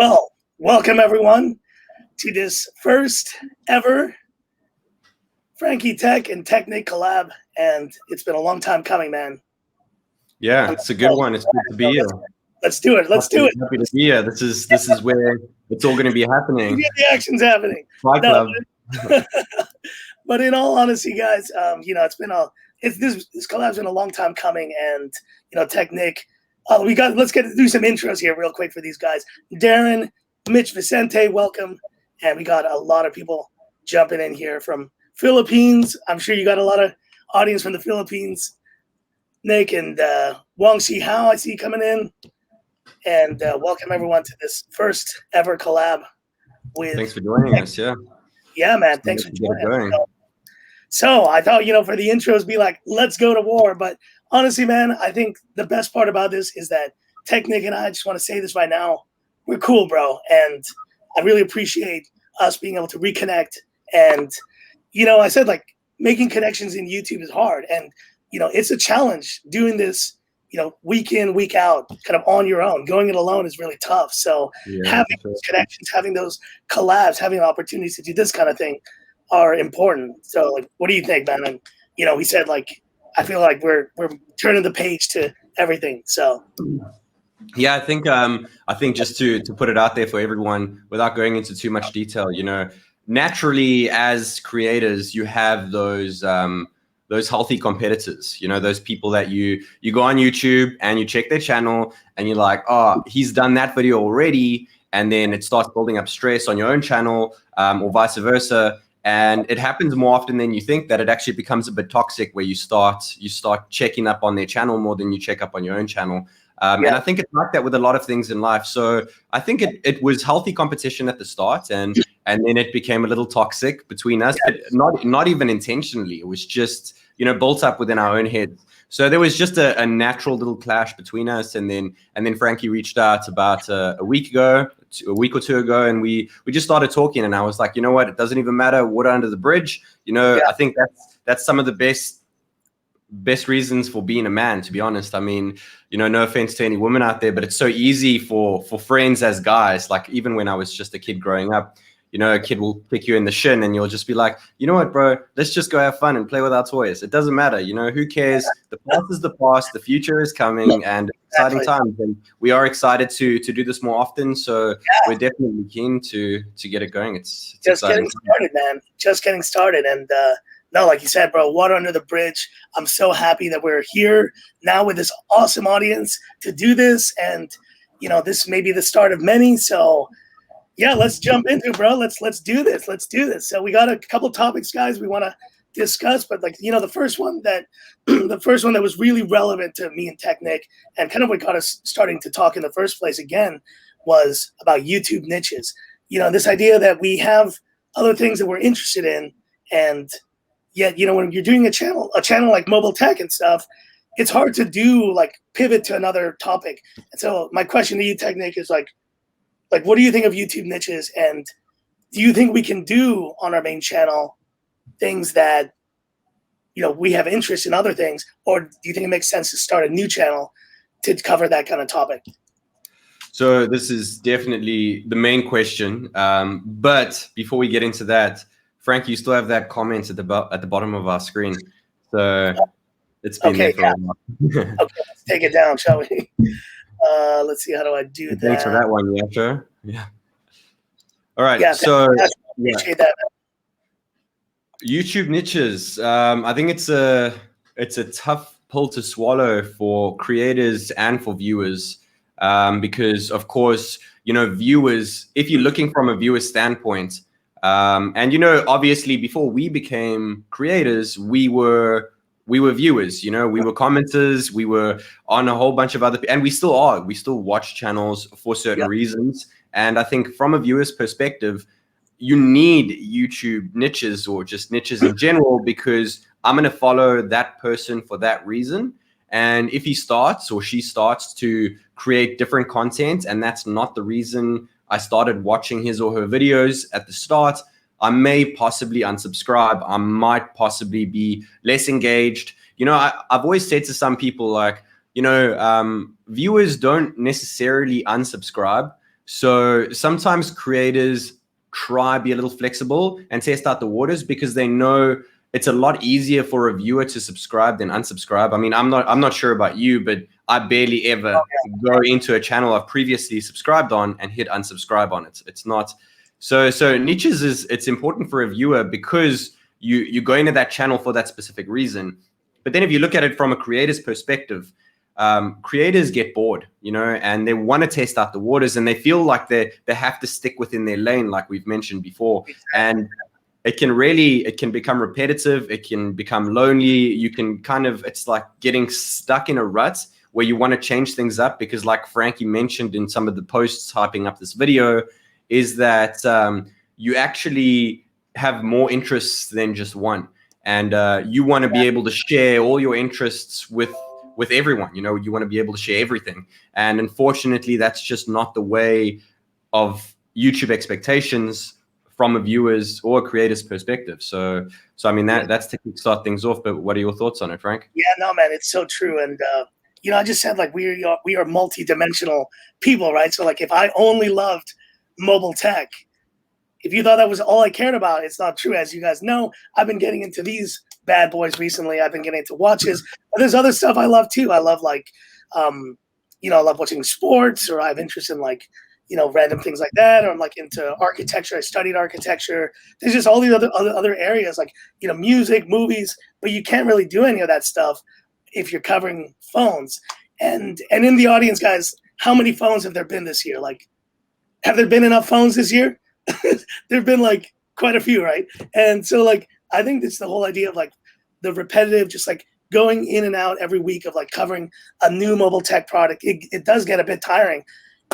Well, welcome everyone to this first ever Frankie Tech and TechNick collab, and it's been a long time coming, man. Yeah, it's a good one. It's good to be here. Let's do it. Let's do it. Happy to be here. This is where it's all going to be happening. The action's happening. Fight Club. But in all honesty, guys, this collab's been a long time coming, and TechNick. Let's do some intros here real quick for these guys. Darren, Mitch Vicente, welcome, and we got a lot of people jumping in here from Philippines. I'm sure you got a lot of audience from the Philippines. Nick and Wong Si Hao, I see coming in, and welcome everyone to this first ever collab. Thanks for joining us. Yeah, man. Thanks for joining. So I thought, for the intros, be like, let's go to war. But honestly, man, I think the best part about this is that TechNick and I just want to say this right now. We're cool, bro. And I really appreciate us being able to reconnect. And, I said, like, making connections in YouTube is hard. And, it's a challenge doing this, week in, week out, kind of on your own. Going it alone is really tough. So having those connections, having those collabs, having opportunities to do this kind of thing are important. So, like, what do you think, man? And, he said, like, I feel like we're turning the page to everything. So, yeah, I think just to put it out there for everyone without going into too much detail, naturally as creators, you have those healthy competitors, those people that you go on YouTube and you check their channel and you're like, oh, he's done that video already. And then it starts building up stress on your own channel, or vice versa. And it happens more often than you think, that it actually becomes a bit toxic, where you start checking up on their channel more than you check up on your own channel. And I think it's like that with a lot of things in life. So I think it was healthy competition at the start, and then it became a little toxic between us, but not even intentionally. It was just, built up within our own heads. So there was just a natural little clash between us. And then Frankie reached out about a week or two ago, and we just started talking, and I was like, you know what, it doesn't even matter, water under the bridge. I think that's some of the best reasons for being a man, to be honest. I mean, no offense to any women out there, but it's so easy for friends as guys. Like, even when I was just a kid growing up, a kid will pick you in the shin and you'll just be like, you know what, bro, let's just go have fun and play with our toys. It doesn't matter. Who cares? The past is the past. The future is coming, and exciting times. And we are excited to do this more often. So we're definitely keen to get it going. It's just getting started, man. Just getting started. And no, like you said, bro, water under the bridge. I'm so happy that we're here now with this awesome audience to do this. And, this may be the start of many. So, yeah, let's jump into it, bro. Let's do this. Let's do this. So we got a couple topics, guys, we want to discuss. But, like, the first one that was really relevant to me and TechNick, and kind of what got us starting to talk in the first place again, was about YouTube niches. This idea that we have other things that we're interested in, and yet, when you're doing a channel like mobile tech and stuff, it's hard to do, like, pivot to another topic. And so my question to you, TechNick, is like, what do you think of YouTube niches? And do you think we can do on our main channel things that, we have interest in other things? Or do you think it makes sense to start a new channel to cover that kind of topic? So this is definitely the main question. But before we get into that, Frankie, you still have that comment at the bottom of our screen. So it's been there for a while. Okay, let's take it down, shall we? Let's see, how do I do that? Thanks for that one, Yasha. Yeah. All right. Yeah, so appreciate that. YouTube niches. I think it's a tough pill to swallow for creators and for viewers, because, of course, viewers, if you're looking from a viewer standpoint, and obviously before we became creators, we were viewers, we were commenters, we were on a whole bunch of other, and we still are. We still watch channels for certain reasons. And I think from a viewer's perspective, you need YouTube niches, or just niches in general, because I'm going to follow that person for that reason. And if he starts or she starts to create different content, and that's not the reason I started watching his or her videos at the start, I may possibly unsubscribe. I might possibly be less engaged. I've always said to some people, like, viewers don't necessarily unsubscribe. So sometimes creators try be a little flexible and test out the waters because they know it's a lot easier for a viewer to subscribe than unsubscribe. I mean, I'm not sure about you, but I barely ever go into a channel I've previously subscribed on and hit unsubscribe on it. It's not so niches it's important for a viewer because you go into that channel for that specific reason. But then if you look at it from a creator's perspective, creators get bored, and they want to test out the waters, and they feel like they have to stick within their lane, like we've mentioned before. And it can become repetitive. It can become lonely. You can it's like getting stuck in a rut where you want to change things up because, like Frankie mentioned in some of the posts hyping up this video, is that you actually have more interests than just one. And you want to be able to share all your interests with everyone. You want to be able to share everything. And unfortunately, that's just not the way of YouTube expectations from a viewer's or a creator's perspective. So I mean, that's to start things off. But what are your thoughts on it, Frank? Yeah, no, man, it's so true. And I just said, like, we are multi-dimensional people, right? So, like, if I only loved mobile tech, if you thought that was all I cared about, it's not true. As you guys know, I've been getting into these bad boys recently. I've been getting into watches, but there's other stuff I love too. I love I love watching sports, or I have interest in random things like that, or I'm like into architecture. I studied architecture. There's just all these other areas like, music, movies, but you can't really do any of that stuff if you're covering phones. And in the audience, guys, how many phones have there been this year? Like, have there been enough phones this year? There've been like quite a few, right? And so I think it's the whole idea of like the repetitive, just like going in and out every week of like covering a new mobile tech product. It does get a bit tiring.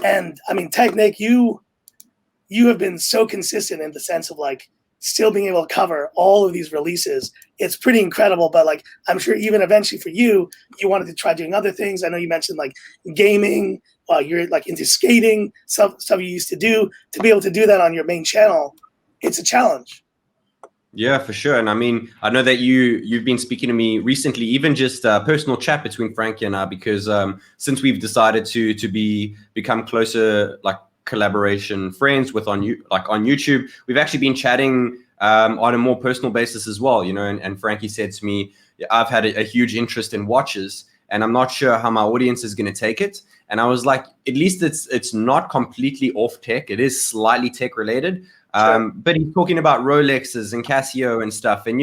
And I mean, TechNick, you have been so consistent in the sense of like still being able to cover all of these releases. It's pretty incredible. But like, I'm sure even eventually for you wanted to try doing other things. I know you mentioned like gaming, you're like into skating, stuff you used to do. To be able to do that on your main channel, it's a challenge. Yeah, for sure. And I mean, I know that you've been speaking to me recently, even just a personal chat between Frankie and I, because since we've decided to become closer, like collaboration friends on YouTube, we've actually been chatting on a more personal basis as well, and Frankie said to me, I've had a huge interest in watches, and I'm not sure how my audience is going to take it. And I was like, at least it's not completely off tech. It is slightly tech related. Sure. But he's talking about Rolexes and Casio and stuff. And,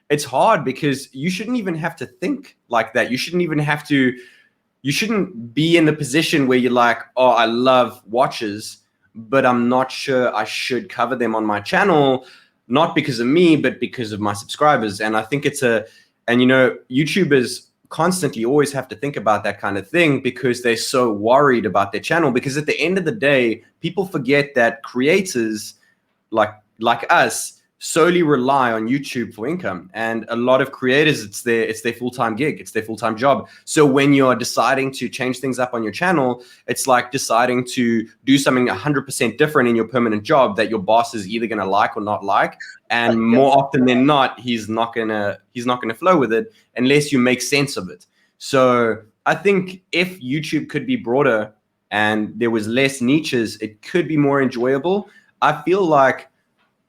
it's hard because you shouldn't even have to think like that. You shouldn't be in the position where you're like, oh, I love watches, but I'm not sure I should cover them on my channel, not because of me, but because of my subscribers. And I think YouTubers constantly always have to think about that kind of thing because they're so worried about their channel. Because at the end of the day, people forget that creators like us solely rely on YouTube for income, and a lot of creators, it's their full-time gig, it's their full-time job. So when you're deciding to change things up on your channel, it's like deciding to do something 100% different in your permanent job that your boss is either going to like or not like, and more often than not, he's not gonna flow with it unless you make sense of it. So I think if YouTube could be broader and there was less niches, it could be more enjoyable. I feel like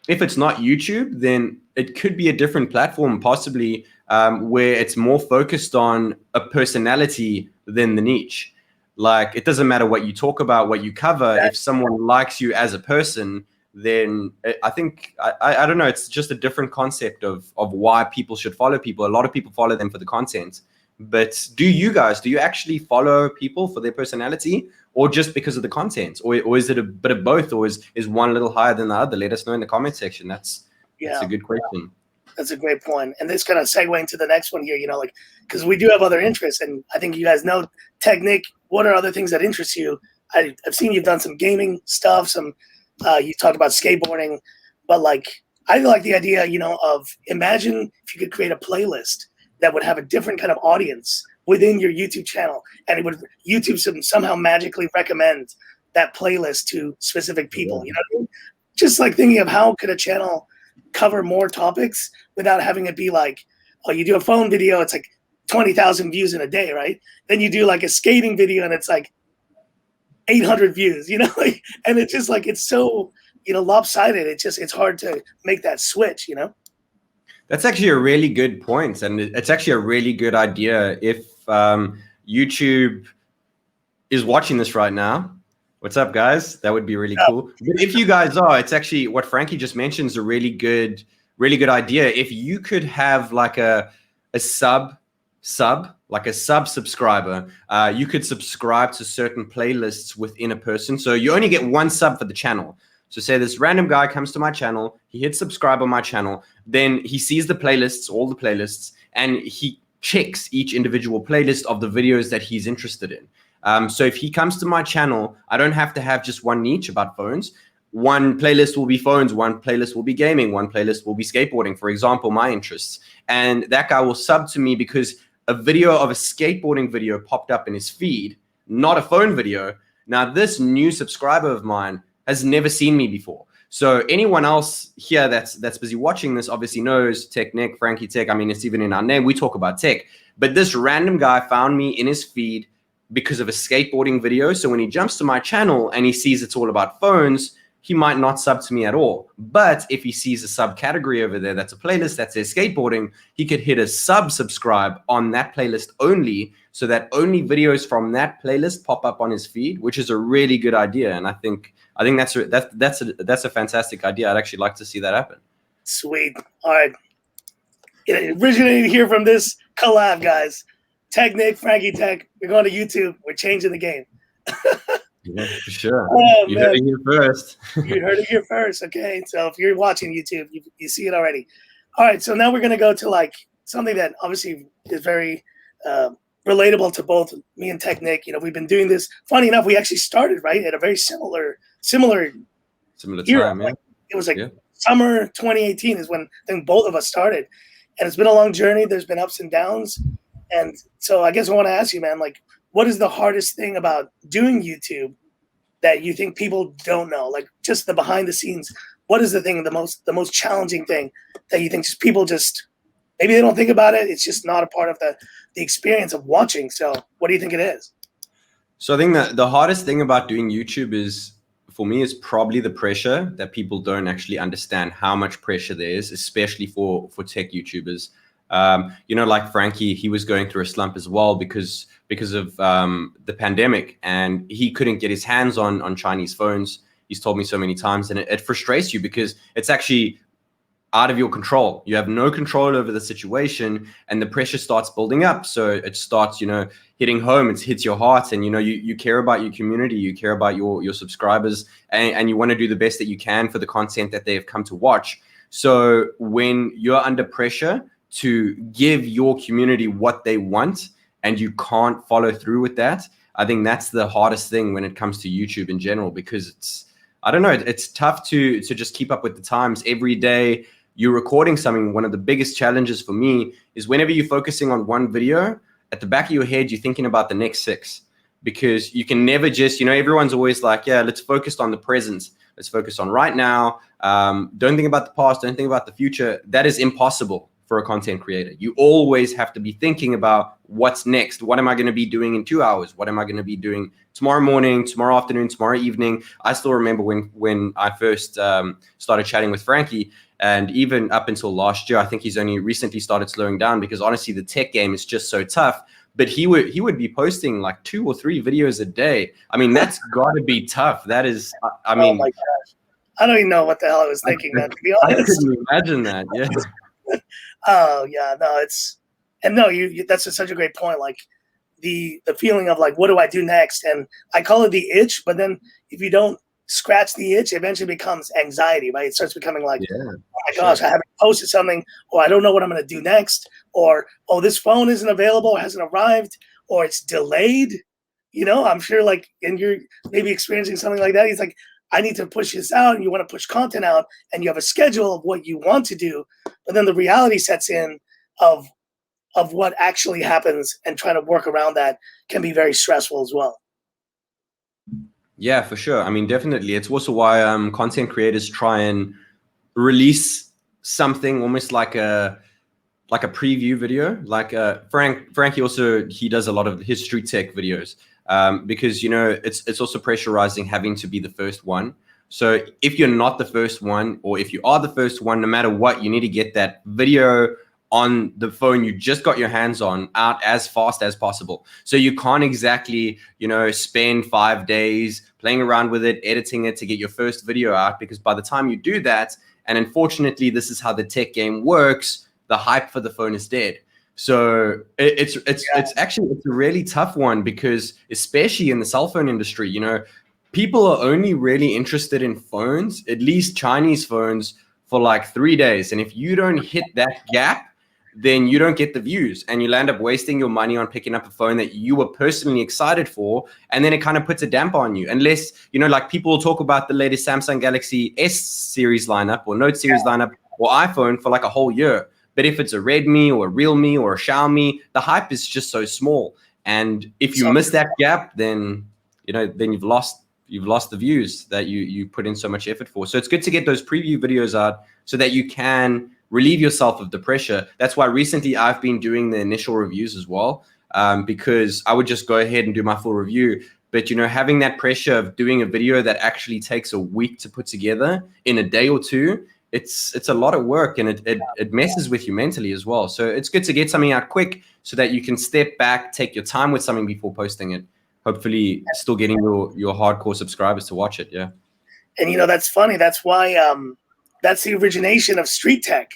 if it's not YouTube, then it could be a different platform, possibly where it's more focused on a personality than the niche. Like, it doesn't matter what you talk about, what you cover. If someone likes you as a person, then I think, I don't know, it's just a different concept of why people should follow people. A lot of people follow them for the content. But do you actually follow people for their personality, or just because of the content, or is it a bit of both, or is one a little higher than the other? Let us know in the comment section. That's a good question. That's a great point. And this kind of segue into the next one here, because we do have other interests, and I think you guys know, TechNick, what are other things that interest you? I've seen you've done some gaming stuff, you talked about skateboarding, but I like the idea, of imagine if you could create a playlist that would have a different kind of audience within your YouTube channel, and YouTube somehow magically recommend that playlist to specific people. You know what I mean? Just like thinking of how could a channel cover more topics without having it be like, oh, you do a phone video, it's like 20,000 views in a day, right? Then you do like a skating video, and it's like 800 views, you know, like, and it's just like, it's so, you know, lopsided. It's hard to make that switch, you know? That's actually a really good point, and it's actually a really good idea. If YouTube is watching this right now, what's up, guys? That would be really cool. But if you guys are, it's actually what Frankie just mentioned is a really good idea. If you could have like a sub subscriber, you could subscribe to certain playlists within a person. So you only get one sub for the channel. So say this random guy comes to my channel, he hits subscribe on my channel, then he sees the playlists, all the playlists, and he checks each individual playlist of the videos that he's interested in. So if he comes to my channel, I don't have to have just one niche about phones. One playlist will be phones, one playlist will be gaming, one playlist will be skateboarding, for example, my interests. And that guy will sub to me because a video of a skateboarding video popped up in his feed, not a phone video. Now, this new subscriber of mine has never seen me before. So anyone else here that's busy watching this obviously knows TechNick, Frankie Tech. I mean, it's even in our name. We talk about tech. But this random guy found me in his feed because of a skateboarding video. So when he jumps to my channel and he sees it's all about phones, he might not sub to me at all. But if he sees a subcategory over there that's a playlist that says skateboarding, he could hit a subscribe on that playlist only, so that only videos from that playlist pop up on his feed, which is a really good idea. And I think that's a fantastic idea. I'd actually like to see that happen. Sweet. All right. It originated here from this collab, guys. TechNick, Frankie Tech. We're going to YouTube. We're changing the game. Yeah, for sure. Oh, you heard it here first. You heard it here first. Okay. So if you're watching YouTube, you see it already. All right. So now we're going to go to like something that obviously is very relatable to both me and TechNick. You know, we've been doing this. Funny enough, we actually started right at a very similar era. Time. Yeah. Like, it was like summer 2018 is when I think both of us started, and it's been a long journey. There's been ups and downs, and so I guess I want to ask you, man, like, what is the hardest thing about doing YouTube that you think people don't know? Like, just the behind the scenes. What is the thing, the most challenging thing that you think just people just maybe they don't think about it? It's just not a part of the experience of watching. So what do you think it is? So I think that the hardest thing about doing YouTube is, for me, is probably the pressure that people don't actually understand how much pressure there is, especially for tech YouTubers. You know, like Frankie, he was going through a slump as well because of the pandemic, and he couldn't get his hands on Chinese phones. He's told me so many times, and it frustrates you because it's actually out of your control. You have no control over the situation, and the pressure starts building up. So it starts, you know, hitting home. It hits your heart, and you know, you care about your community, you care about your subscribers, and you want to do the best that you can for the content that they have come to watch. So when you're under pressure to give your community what they want, and you can't follow through with that, I think that's the hardest thing when it comes to YouTube in general, because it's, I don't know, it's tough to just keep up with the times. Every day you're recording something. One of the biggest challenges for me is whenever you're focusing on one video, at the back of your head, you're thinking about the next 6, because you can never just, you know, everyone's always like, yeah, let's focus on the present. Let's focus on right now. Don't think about the past. Don't think about the future. That is impossible for a content creator. You always have to be thinking about what's next. What am I going to be doing in 2 hours? What am I going to be doing tomorrow morning, tomorrow afternoon, tomorrow evening? I still remember when I first started chatting with Frankie, and even up until last year, I think he's only recently started slowing down because honestly, the tech game is just so tough. But he would be posting like 2 or 3 videos a day. I mean, that's got to be tough. That is, I mean, oh my gosh, I don't even know what the hell I was thinking, man. To be honest, I couldn't imagine that. Yeah. Oh yeah, no, you that's such a great point. Like the feeling of like, what do I do next? And I call it the itch, but then if you don't scratch the itch, it eventually becomes anxiety, right? It starts becoming like, oh my gosh, I haven't posted something, or I don't know what I'm going to do next, or oh, this phone isn't available, hasn't arrived, or it's delayed. You know, I'm sure like, and you're maybe experiencing something like that. He's like, I need to push this out, and you want to push content out, and you have a schedule of what you want to do, but then the reality sets in of what actually happens, and trying to work around that can be very stressful as well. Yeah, for sure. I mean, definitely. It's also why content creators try and release something almost like a preview video. Like Frankie also, he does a lot of history tech videos. because it's also pressurizing having to be the first one. So if you're not the first one, or if you are the first one, no matter what, you need to get that video on the phone you just got your hands on out as fast as possible. So you can't exactly, spend 5 days playing around with it, editing it to get your first video out, because by the time you do that, and unfortunately this is how the tech game works, the hype for the phone is dead. So it's a really tough one, because especially in the cell phone industry, people are only really interested in phones, at least Chinese phones, for like 3 days. And if you don't hit that gap, then you don't get the views, and you'll end up wasting your money on picking up a phone that you were personally excited for. And then it kind of puts a damper on you, unless, like people will talk about the latest Samsung Galaxy S series lineup or Note series lineup or iPhone for like a whole year. But if it's a Redmi or a Realme or a Xiaomi, the hype is just so small. And if you miss that gap, then, then you've lost the views that you put in so much effort for. So it's good to get those preview videos out so that you can relieve yourself of the pressure. That's why recently I've been doing the initial reviews as well, because I would just go ahead and do my full review. But, having that pressure of doing a video that actually takes a week to put together in a day or two, it's a lot of work, and it messes with you mentally as well. So it's good to get something out quick so that you can step back, take your time with something before posting it. Hopefully still getting your hardcore subscribers to watch it. Yeah. And, that's funny. That's why that's the origination of street tech.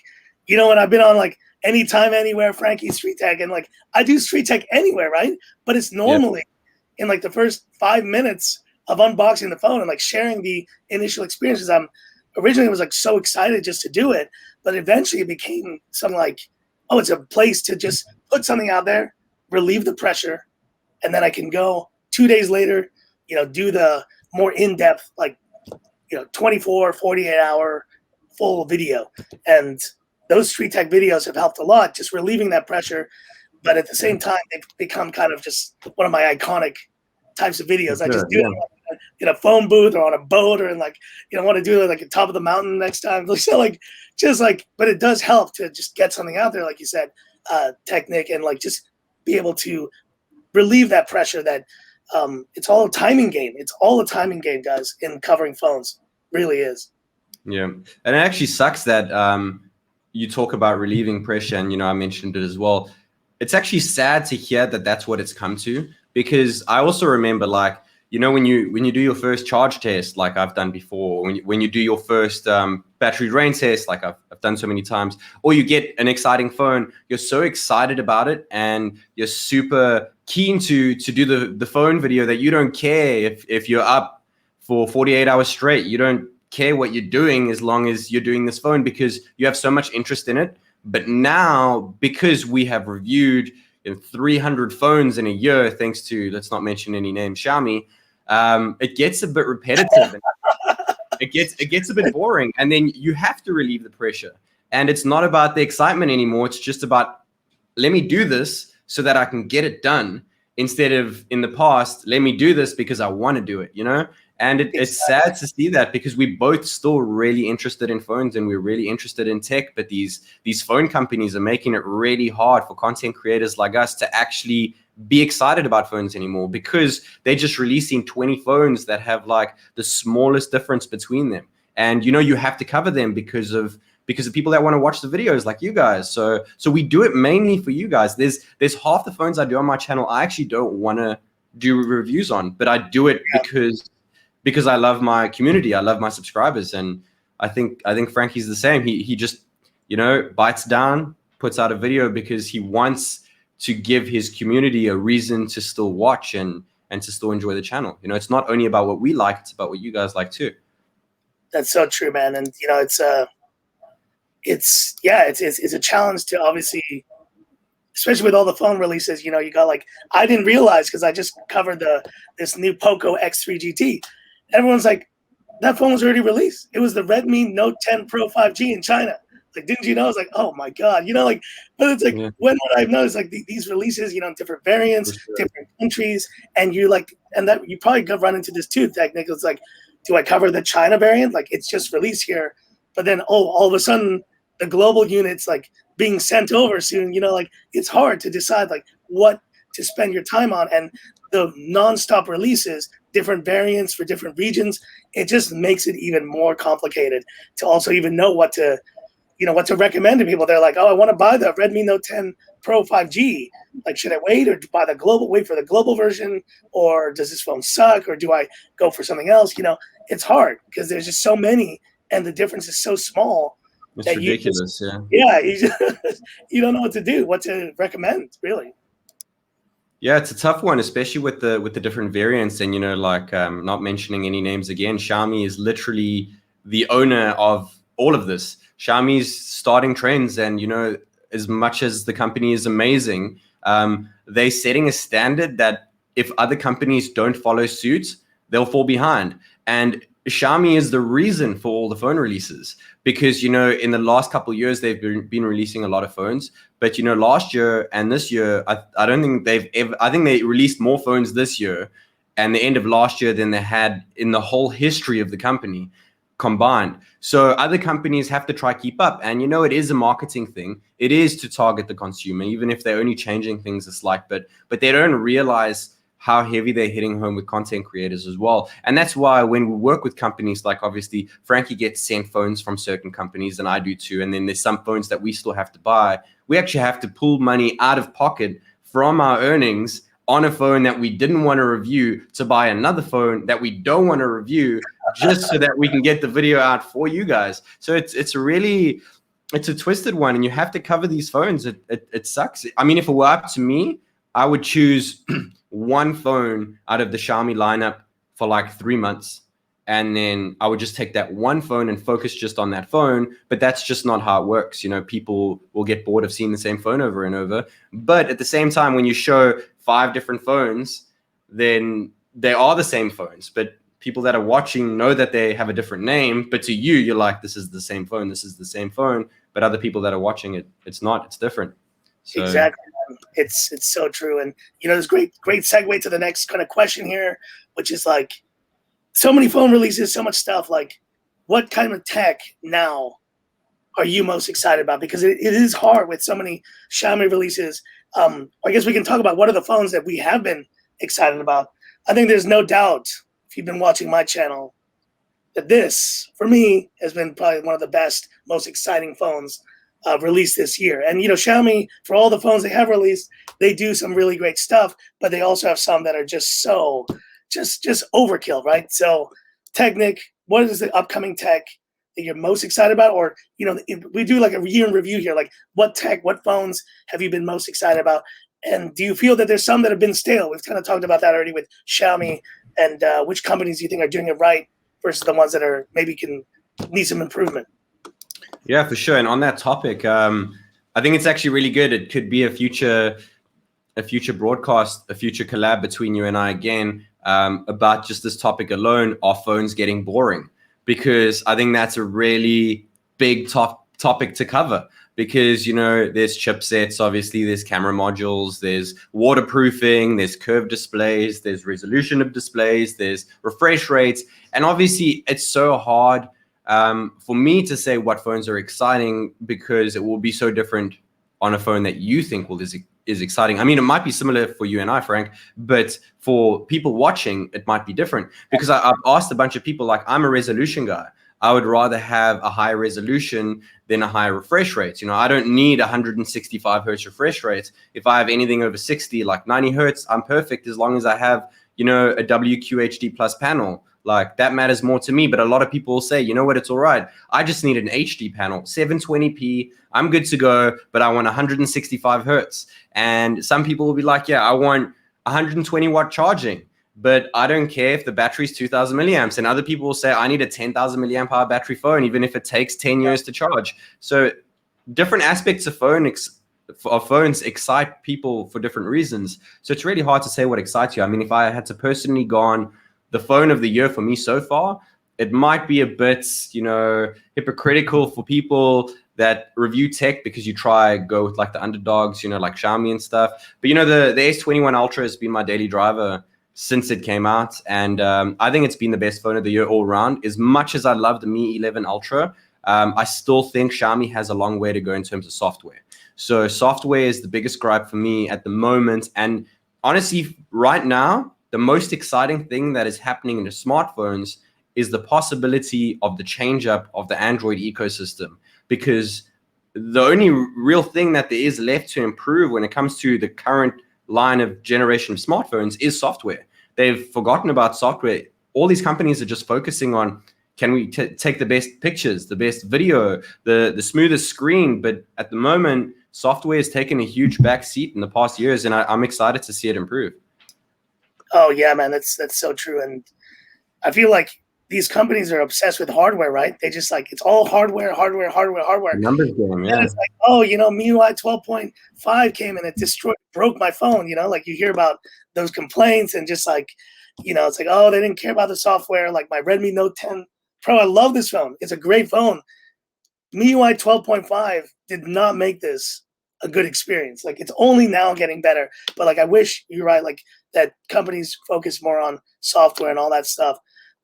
And I've been on like Anytime, Anywhere, Frankie Street Tech, and like I do street tech anywhere, right? But it's normally in like the first 5 minutes of unboxing the phone and like sharing the initial experiences. Originally was like so excited just to do it, but eventually it became something like, oh, it's a place to just put something out there, relieve the pressure, and then I can go 2 days later, do the more in-depth, like, 24, 48-hour full video. And those street tech videos have helped a lot, just relieving that pressure. But at the same time, they've become kind of just one of my iconic types of videos. I just do it in a phone booth or on a boat, or in like, want to do it like at top of the mountain next time. So like, but it does help to just get something out there, like you said, TechNick, and like just be able to relieve that pressure that it's all a timing game. It's all a timing game, guys, in covering phones. Really is. Yeah. And it actually sucks that you talk about relieving pressure, and I mentioned it as well. It's actually sad to hear that that's what it's come to, because I also remember, like, when you do your first charge test, like I've done before, when you do your first battery drain test, like I've done so many times, or you get an exciting phone, you're so excited about it, and you're super keen to do the phone video that you don't care if you're up for 48 hours straight. You don't care what you're doing as long as you're doing this phone, because you have so much interest in it. But now, because we have reviewed 300 phones in a year, thanks to, let's not mention any names, Xiaomi, it gets a bit repetitive. It gets a bit boring, and then you have to relieve the pressure. And it's not about the excitement anymore. It's just about, let me do this so that I can get it done, instead of in the past, let me do this because I want to do it, And it's sad to see that, because we're both still really interested in phones, and we're really interested in tech, but these phone companies are making it really hard for content creators like us to actually be excited about phones anymore, because they're just releasing 20 phones that have like the smallest difference between them. And you have to cover them because of people that want to watch the videos like you guys. So we do it mainly for you guys. There's half the phones I do on my channel I actually don't want to do reviews on, but I do it because I love my community. I love my subscribers. And I think Frankie's the same. He just, bites down, puts out a video because he wants to give his community a reason to still watch and to still enjoy the channel. It's not only about what we like, it's about what you guys like too. That's so true, man. And it's a challenge to, obviously, especially with all the phone releases. You got like, I didn't realize, because I just covered this new Poco X3 GT. Everyone's like, that phone was already released. It was the Redmi Note 10 Pro 5G in China. Like, didn't you know? It's like, oh my God, but it's like, when would I notice like these releases, different variants, different countries, and that you probably could run into this too, TechNick. It's like, do I cover the China variant? Like, it's just released here, but then, all of a sudden the global unit's like being sent over soon. Like, it's hard to decide like what to spend your time on. And the non-stop releases, different variants for different regions, it just makes it even more complicated to also even know what to recommend to people. They're like, oh, I want to buy the Redmi Note 10 Pro 5G. Like, should I wait or wait for the global version? Or does this phone suck? Or do I go for something else? It's hard because there's just so many and the difference is so small. It's ridiculous, You don't know what to do, what to recommend, really. Yeah, it's a tough one, especially with the different variants. And not mentioning any names again, Xiaomi is literally the owner of all of this. Xiaomi's starting trends, and as much as the company is amazing, they're setting a standard that if other companies don't follow suit, they'll fall behind. And Xiaomi is the reason for all the phone releases, because in the last couple of years they've been releasing a lot of phones, but last year and this year I don't think I think they released more phones this year and the end of last year than they had in the whole history of the company combined. So other companies have to try keep up, and it is a marketing thing. It is to target the consumer, even if they're only changing things a slight bit, but they don't realize how heavy they're hitting home with content creators as well. And that's why when we work with companies, like obviously Frankie gets sent phones from certain companies, and I do too. And then there's some phones that we still have to buy. We actually have to pull money out of pocket from our earnings on a phone that we didn't want to review to buy another phone that we don't want to review, just so that we can get the video out for you guys. So it's a twisted one, and you have to cover these phones. It sucks. I mean, if it were up to me, I would choose one phone out of the Xiaomi lineup for like 3 months, and then I would just take that one phone and focus just on that phone. But that's just not how it works. People will get bored of seeing the same phone over and over. But at the same time, when you show 5 different phones, then they are the same phones, but people that are watching know that they have a different name. But to you, you're like, this is the same phone, this is the same phone. But other people that are watching it, it's not, it's different. So, exactly. It's so true. And there's great segue to the next kind of question here, which is like, so many phone releases, so much stuff. Like, what kind of tech now are you most excited about? Because it is hard with so many Xiaomi releases. I guess we can talk about what are the phones that we have been excited about. I think there's no doubt, if you've been watching my channel, that this, for me, has been probably one of the best, most exciting phones released this year. And Xiaomi, for all the phones they have released, they do some really great stuff, but they also have some that are just so just overkill, right? So TechNick, what is the upcoming tech that you're most excited about? Or we do like a year in review here, like what phones have you been most excited about? And do you feel that there's some that have been stale? We've kind of talked about that already with Xiaomi, and which companies do you think are doing it right versus the ones that are maybe need some improvement? Yeah, for sure. And on that topic, I think it's actually really good. It could be a future broadcast, a future collab between you and I again, about just this topic alone, are phones getting boring? Because I think that's a really big topic to cover. Because there's chipsets, obviously there's camera modules, there's waterproofing, there's curved displays, there's resolution of displays, there's refresh rates, and obviously it's so hard for me to say what phones are exciting, because it will be so different on a phone that you think is exciting. I mean, it might be similar for you and I, Frank, but for people watching, it might be different. Because I've asked a bunch of people, like, I'm a resolution guy. I would rather have a higher resolution than a higher refresh rate. I don't need 165 hertz refresh rates. If I have anything over 60, like 90 hertz, I'm perfect, as long as I have, a WQHD plus panel. Like, that matters more to me. But a lot of people will say, you know what, it's all right, I just need an HD panel, 720p, I'm good to go, but I want 165 hertz. And some people will be like, yeah, I want 120 watt charging, but I don't care if the battery is 2000 milliamps. And other people will say, I need a 10,000 milliamp hour battery phone, even if it takes 10 years to charge. So different aspects of phones excite people for different reasons. So it's really hard to say what excites you. I mean, if I had to personally go on the phone of the year for me so far, it might be a bit, hypocritical for people that review tech, because you go with like the underdogs, like Xiaomi and stuff. But the S21 Ultra has been my daily driver since it came out, and I think it's been the best phone of the year all around. As much as I love the Mi 11 Ultra, I still think Xiaomi has a long way to go in terms of software. So software is the biggest gripe for me at the moment. And honestly, right now, the most exciting thing that is happening in the smartphones is the possibility of the change up of the Android ecosystem, because the only real thing that there is left to improve when it comes to the current line of generation of smartphones is software. They've forgotten about software. All these companies are just focusing on, can we take the best pictures, the best video, the smoothest screen? But at the moment, software has taken a huge back seat in the past years, and I'm excited to see it improve. Oh yeah, man, that's so true. And I feel like these companies are obsessed with hardware, right? They just like, it's all hardware, hardware, hardware, hardware. Numbers game, And yeah. it's like, oh, MIUI 12.5 came and it broke my phone. Like you hear about those complaints and just like, it's like, oh, they didn't care about the software. Like my Redmi Note 10 Pro, I love this phone. It's a great phone. MIUI 12.5 did not make this a good experience. Like it's only now getting better. But like I wish, you're right, like that companies focus more on software and all that stuff.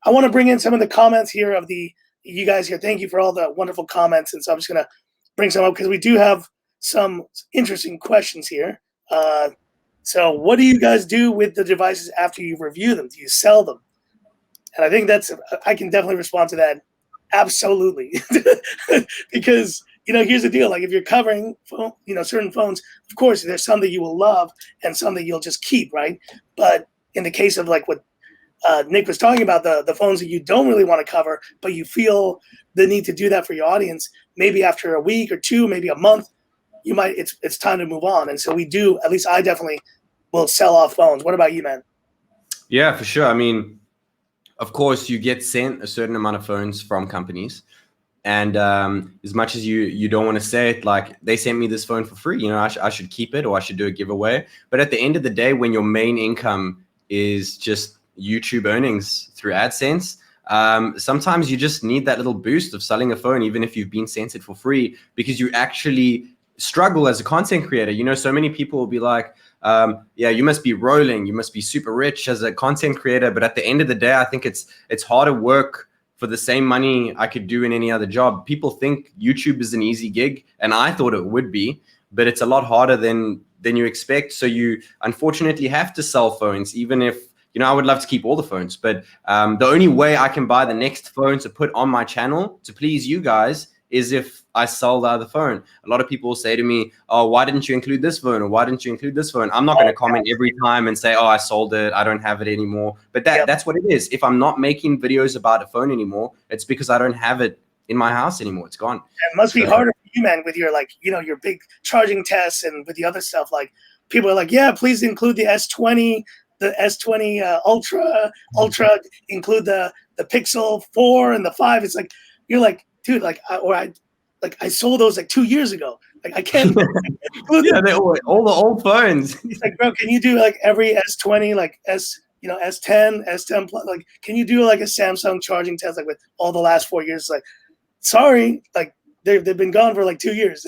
I want to bring in some of the comments here of you guys here. Thank you for all the wonderful comments. And so I'm just gonna bring some up because we do have some interesting questions here. So what do you guys do with the devices after you review them? Do you sell them? And I think I can definitely respond to that. Absolutely. Because, here's the deal. Like if you're covering, certain phones, of course, there's some that you will love and some that you'll just keep, right? But in the case of like what Nick was talking about, the phones that you don't really want to cover, but you feel the need to do that for your audience, maybe after a week or two, maybe a month, it's time to move on. And so we do, at least I definitely will sell off phones. What about you, man? Yeah, for sure. I mean, of course, you get sent a certain amount of phones from companies. And as much as you don't want to say it, like they sent me this phone for free, I should keep it or I should do a giveaway. But at the end of the day, when your main income is just YouTube earnings through AdSense, sometimes you just need that little boost of selling a phone, even if you've been sent it for free, because you actually struggle as a content creator. So many people will be like, yeah, you must be rolling, you must be super rich as a content creator. But at the end of the day, I think it's harder work for the same money I could do in any other job. People think YouTube is an easy gig, and I thought it would be, but it's a lot harder than you expect. So you unfortunately have to sell phones, even if, I would love to keep all the phones, but the only way I can buy the next phone to put on my channel to please you guys is if I sell the other phone. A lot of people will say to me, oh, why didn't you include this phone? Or why didn't you include this phone? I'm not going to comment every time and say, oh, I sold it, I don't have it anymore. But that's what it is. If I'm not making videos about a phone anymore, it's because I don't have it in my house anymore. It's gone. It must be harder for you, man, with your your big charging tests and with the other stuff. Like people are like, yeah, please include the S20, the S20 Ultra, include the Pixel 4 and the 5. It's like, you're like, dude, I sold those like 2 years ago. Like I can't. Yeah, they're all the old phones. It's like, bro, can you do like every S20, like S10, S10 Plus? Like, can you do like a Samsung charging test like with all the last 4 years? Like, sorry, like they've been gone for like 2 years.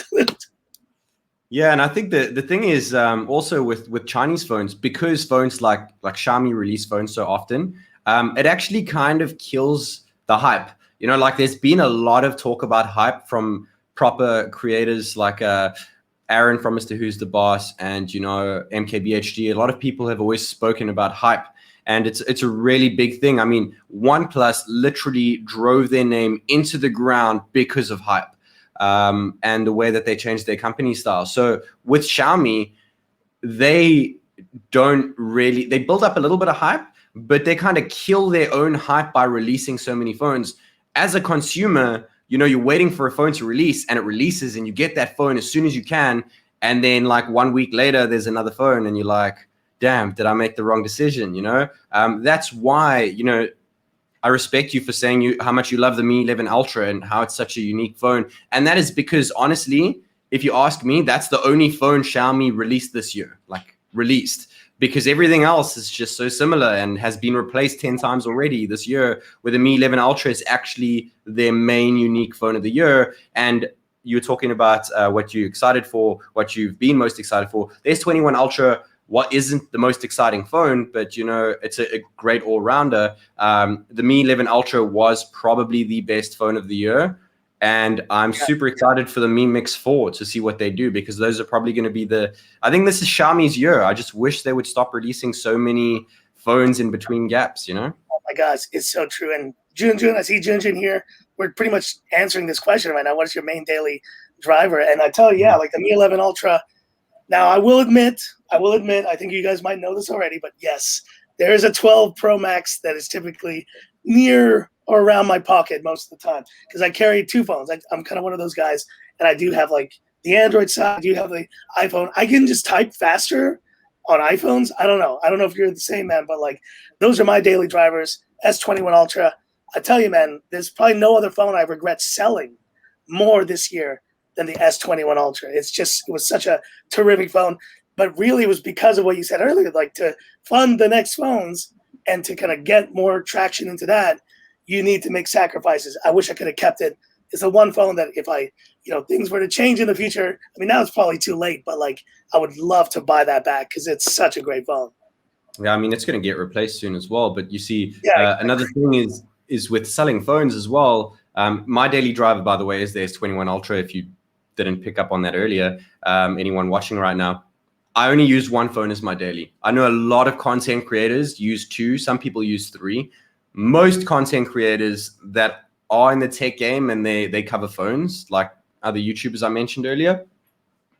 Yeah, and I think the thing is also with Chinese phones, because phones like Xiaomi release phones so often, it actually kind of kills the hype. Like there's been a lot of talk about hype from proper creators like Aaron from Mr. Who's the Boss and, MKBHD. A lot of people have always spoken about hype, and it's a really big thing. I mean, OnePlus literally drove their name into the ground because of hype. And the way that they changed their company style. So with Xiaomi, they build up a little bit of hype, but they kind of kill their own hype by releasing so many phones. As a consumer, you're waiting for a phone to release, and it releases, and you get that phone as soon as you can. And then like 1 week later, there's another phone, and you're like, damn, did I make the wrong decision? That's why, I respect you for saying how much you love the Mi 11 Ultra and how it's such a unique phone. And that is because, honestly, if you ask me, that's the only phone Xiaomi released this year, because everything else is just so similar and has been replaced 10 times already this year, where the Mi 11 Ultra is actually their main unique phone of the year. And you're talking about what you're excited for, what you've been most excited for. The S21 Ultra, what isn't the most exciting phone, but it's a great all-rounder. The Mi 11 Ultra was probably the best phone of the year, And I'm super excited for the Mi Mix 4 to see what they do, because those are probably going to be I think this is Xiaomi's year. I just wish they would stop releasing so many phones in between gaps, you know? Oh my gosh, it's so true. And Junjun, I see Junjun here. We're pretty much answering this question right now. What is your main daily driver? And I tell you, yeah, like the Mi 11 Ultra. Now, I will admit, I think you guys might know this already, but yes, there is a 12 Pro Max that is typically near or around my pocket most of the time, because I carry two phones. I'm kind of one of those guys, and I do have like the Android side, I do have the iPhone. I can just type faster on iPhones. I don't know if you're the same, man, but like those are my daily drivers. S21 Ultra. I tell you, man, there's probably no other phone I regret selling more this year than the S21 Ultra. It was such a terrific phone, but really it was because of what you said earlier, like to fund the next phones and to kind of get more traction into that, you need to make sacrifices. I wish I could have kept it. It's the one phone that if things were to change in the future, I mean, now it's probably too late, but like I would love to buy that back because it's such a great phone. Yeah, I mean, it's going to get replaced soon as well. But you see, another thing is with selling phones as well. My daily driver, by the way, is the S21 Ultra. If you didn't pick up on that earlier, anyone watching right now, I only use one phone as my daily. I know a lot of content creators use two. Some people use three. Most content creators that are in the tech game and they cover phones, like other YouTubers I mentioned earlier,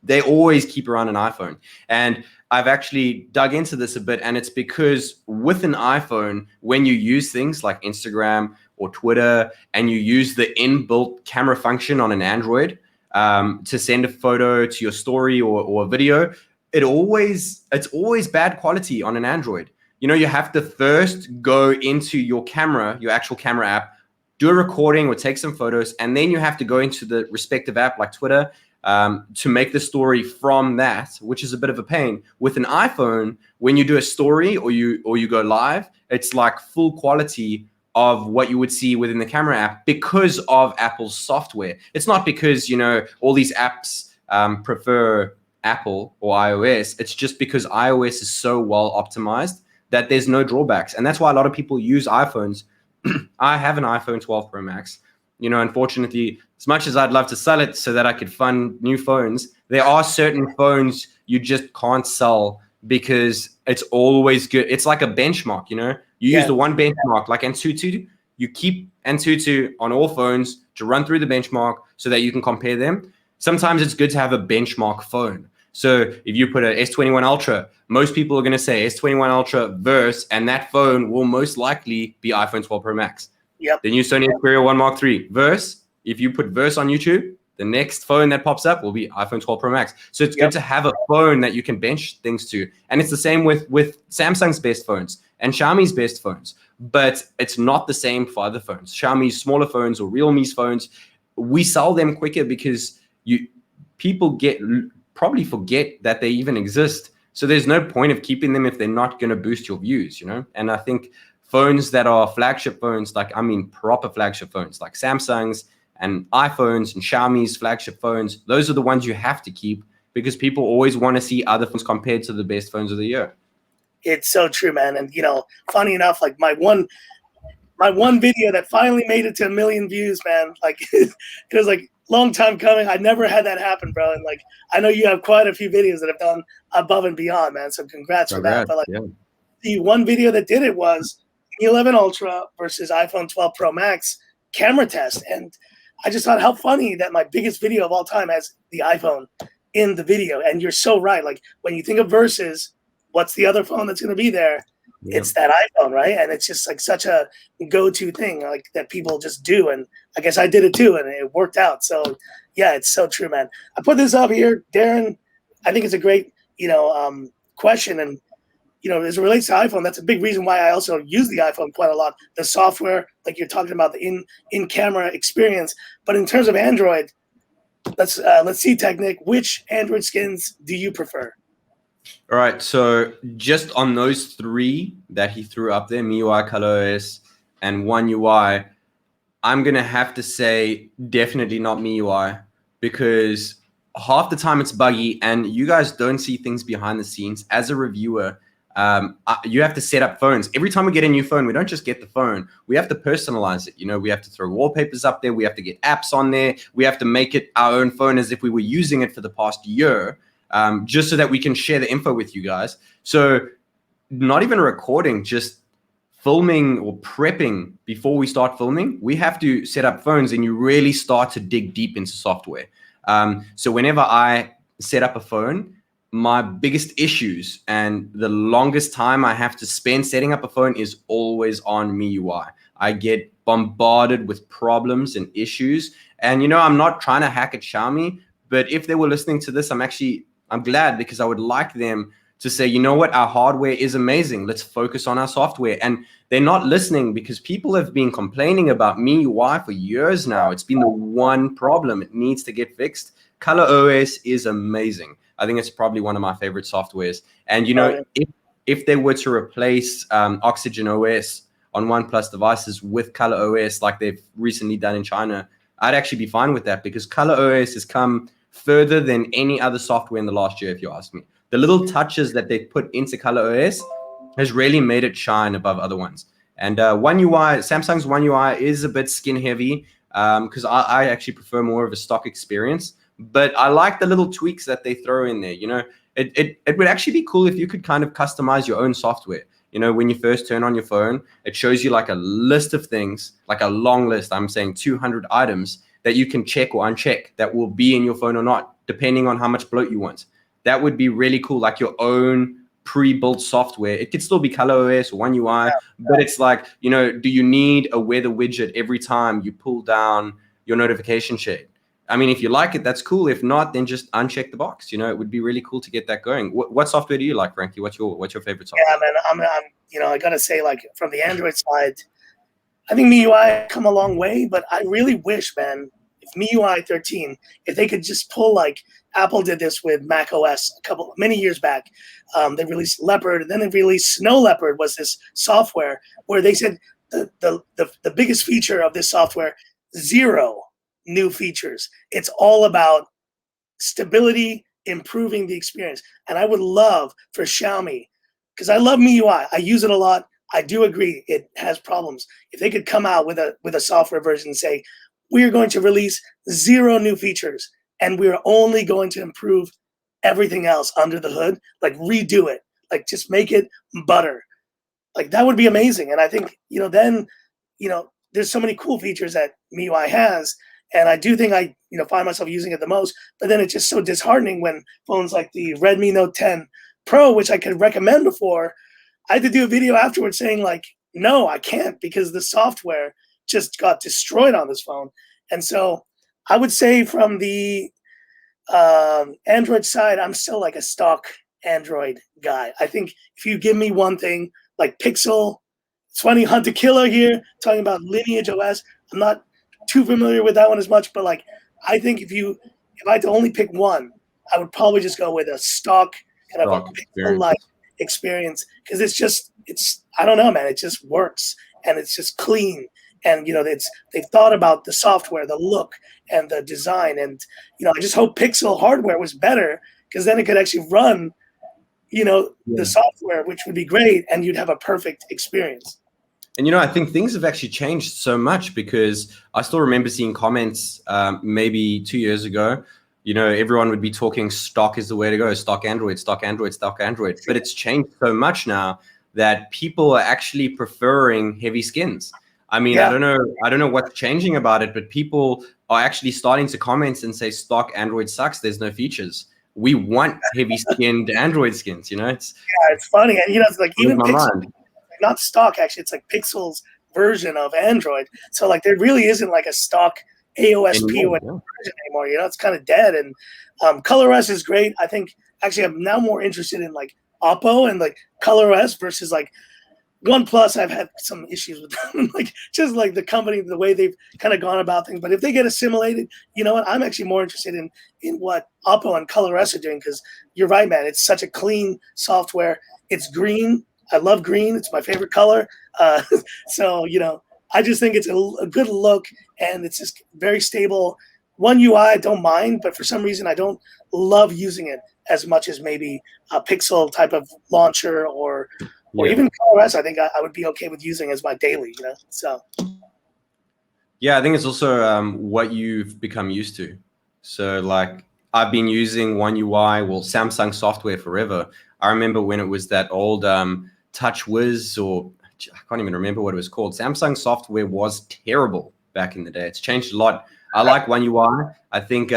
they always keep around an iPhone. And I've actually dug into this a bit, and it's because with an iPhone, when you use things like Instagram or Twitter and you use the inbuilt camera function on an Android to send a photo to your story or a video, it's always bad quality on an Android. You know, you have to first go into your actual camera app, do a recording or take some photos, and then you have to go into the respective app like Twitter to make the story from that, which is a bit of a pain. With an iPhone, when you do a story or you go live, it's like full quality of what you would see within the camera app because of Apple's software. It's not because, all these apps prefer Apple or iOS. It's just because iOS is so well optimized that there's no drawbacks. And that's why a lot of people use iPhones. I have an iPhone 12 Pro Max. Unfortunately, as much as I'd love to sell it so that I could fund new phones, there are certain phones you just can't sell because it's always good. It's like a benchmark, You use the one benchmark, like Antutu. You keep Antutu on all phones to run through the benchmark so that you can compare them. Sometimes it's good to have a benchmark phone. So if you put a S21 Ultra, most people are going to say S21 Ultra verse, and that phone will most likely be iPhone 12 Pro Max. Yep. The new Sony Xperia 1 Mark III verse. If you put verse on YouTube, the next phone that pops up will be iPhone 12 Pro Max. So it's good to have a phone that you can bench things to. And it's the same with Samsung's best phones and Xiaomi's best phones. But it's not the same for other phones. Xiaomi's smaller phones or Realme's phones, we sell them quicker because people probably forget that they even exist. So there's no point of keeping them if they're not going to boost your views, And I think phones that are flagship phones, proper flagship phones like Samsung's and iPhones and Xiaomi's flagship phones, those are the ones you have to keep because people always want to see other phones compared to the best phones of the year. It's so true, man. And, funny enough, like my one video that finally made it to 1 million views, man, like it was like long time coming. I never had that happen, bro. And like, I know you have quite a few videos that have done above and beyond, man. So congrats for that. But like the one video that did it was the 11 Ultra versus iPhone 12 Pro Max camera test. And I just thought how funny that my biggest video of all time has the iPhone in the video. And you're so right. Like when you think of versus, what's the other phone that's going to be there? Yeah. It's that iPhone, right? And it's just like such a go-to thing like that people just do. And I guess I did it too, and it worked out. So yeah, it's so true, man. I put this up here, Darren. I think it's a great, question. And, as it relates to iPhone, that's a big reason why I also use the iPhone quite a lot. The software, like you're talking about, the in-camera experience. But in terms of Android, let's see, TechNick, which Android skins do you prefer? All right, so just on those three that he threw up there, MIUI, ColorOS, and One UI, I'm going to have to say definitely not MIUI because half the time it's buggy and you guys don't see things behind the scenes. As a reviewer, You have to set up phones. Every time we get a new phone, we don't just get the phone. We have to personalize it. You know, we have to throw wallpapers up there. We have to get apps on there. We have to make it our own phone as if we were using it for the past year, just so that we can share the info with you guys. So not even recording, just filming or prepping before we start filming, we have to set up phones, and you really start to dig deep into software. So whenever I set up a phone, my biggest issues and the longest time I have to spend setting up a phone is always on MIUI. I get bombarded with problems and issues. And, you know, I'm not trying to hack at Xiaomi, but if they were listening to this, I'm glad, because I would like them to say, you know what, our hardware is amazing. Let's focus on our software. And they're not listening, because people have been complaining about MIUI for years now. It's been the one problem. It needs to get fixed. Color OS is amazing. I think it's probably one of my favorite softwares. And, you know, if they were to replace Oxygen OS on OnePlus devices with Color OS, like they've recently done in China, I'd actually be fine with that, because Color OS has come further than any other software in the last year, if you ask me. The little touches that they put into Color OS has really made it shine above other ones. And One UI, Samsung's One UI is a bit skin heavy, because I actually prefer more of a stock experience. But I like the little tweaks that they throw in there. You know, it would actually be cool if you could kind of customize your own software. You know, when you first turn on your phone, it shows you like a list of things, like a long list. I'm saying 200 items that you can check or uncheck that will be in your phone or not, depending on how much bloat you want. That would be really cool, like your own pre-built software. It could still be Color OS or One UI, but it's like, you know, do you need a weather widget every time you pull down your notification shade? I mean, if you like it, that's cool. If not, then just uncheck the box. You know, it would be really cool to get that going. What software do you like, Frankie? What's your favorite software? Yeah, man, I'm you know, I gotta say, like, from the Android side, I think MIUI come a long way, but I really wish, man, if MIUI 13, if they could just pull, like Apple did this with Mac OS many years back. They released Leopard, and then they released Snow Leopard, was this software where they said the biggest feature of this software, 0 new features. It's all about stability, improving the experience. And I would love for Xiaomi, because I love MIUI, I use it a lot. I do agree it has problems. If they could come out with a software version and say, we are going to release 0 new features, and we're only going to improve everything else under the hood, like redo it, like just make it butter. Like that would be amazing. And I think, you know, then, you know, there's so many cool features that MIUI has. And I do think I, you know, find myself using it the most, but then it's just so disheartening when phones like the Redmi Note 10 Pro, which I could recommend before, I had to do a video afterwards saying like, no, I can't, because the software just got destroyed on this phone. And so I would say from the Android side, I'm still like a stock Android guy. I think if you give me one thing like Pixel, it's funny, Hunter Killer here talking about Lineage OS. I'm not too familiar with that one as much, but like I think if I had to only pick one, I would probably just go with a stock kind of a Pixel-like experience, because it's I don't know, man, it just works and it's just clean. And you know, they've thought about the software, the look, and the design. And you know, I just hope Pixel hardware was better, because then it could actually run, you know, the software, which would be great, and you'd have a perfect experience. And you know, I think things have actually changed so much, because I still remember seeing comments maybe 2 years ago. You know, everyone would be talking stock is the way to go, stock Android, stock Android, stock Android. But it's changed so much now that people are actually preferring heavy skins. I mean, I don't know what's changing about it, but people are actually starting to comment and say stock Android sucks. There's no features. We want heavy skinned Android skins. You know, it's funny, and you know, it's like even Pixel, not stock actually. It's like Pixel's version of Android. So like there really isn't like a stock AOSP version anymore. You know, it's kind of dead. And ColorOS is great. I think actually I'm now more interested in like Oppo and like ColorOS versus like OnePlus. I've had some issues with them, like just like the company, the way they've kind of gone about things. But if they get assimilated, you know what? I'm actually more interested in what Oppo and ColorOS are doing, because you're right, man. It's such a clean software. It's green. I love green. It's my favorite color. So, you know, I just think it's a good look, and it's just very stable. One UI I don't mind, but for some reason I don't love using it as much as maybe a Pixel type of launcher or Yeah. even ColorOS. I think I would be okay with using as my daily, you know. So Yeah, I think it's also what you've become used to. So like I've been using One UI, well, Samsung software forever. I remember when it was that old TouchWiz, or I can't even remember what it was called. Samsung software was terrible back in the day. It's changed a lot. I like One UI. I think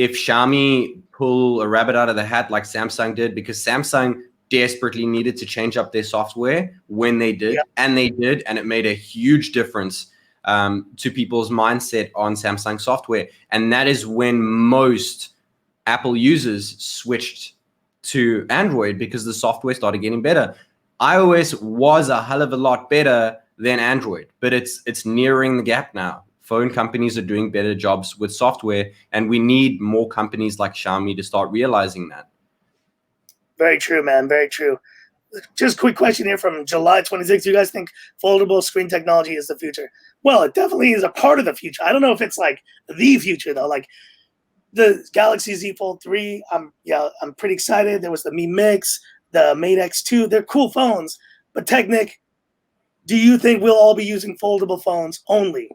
if Xiaomi pull a rabbit out of the hat like Samsung did, because Samsung desperately needed to change up their software when they did, and they did, and it made a huge difference to people's mindset on Samsung software. And that is when most Apple users switched to Android, because the software started getting better. iOS was a hell of a lot better than Android, but it's nearing the gap now. Phone companies are doing better jobs with software, and we need more companies like Xiaomi to start realizing that. very true, man. Very true. Just a quick question here from July 26th. Do you guys think foldable screen technology is the future? Well, it definitely is a part of the future. I don't know if it's like the future though. Like the Galaxy Z Fold 3, I'm pretty excited. There was the Mi Mix, the Mate X2. They're cool phones. But TechNick, do you think we'll all be using foldable phones only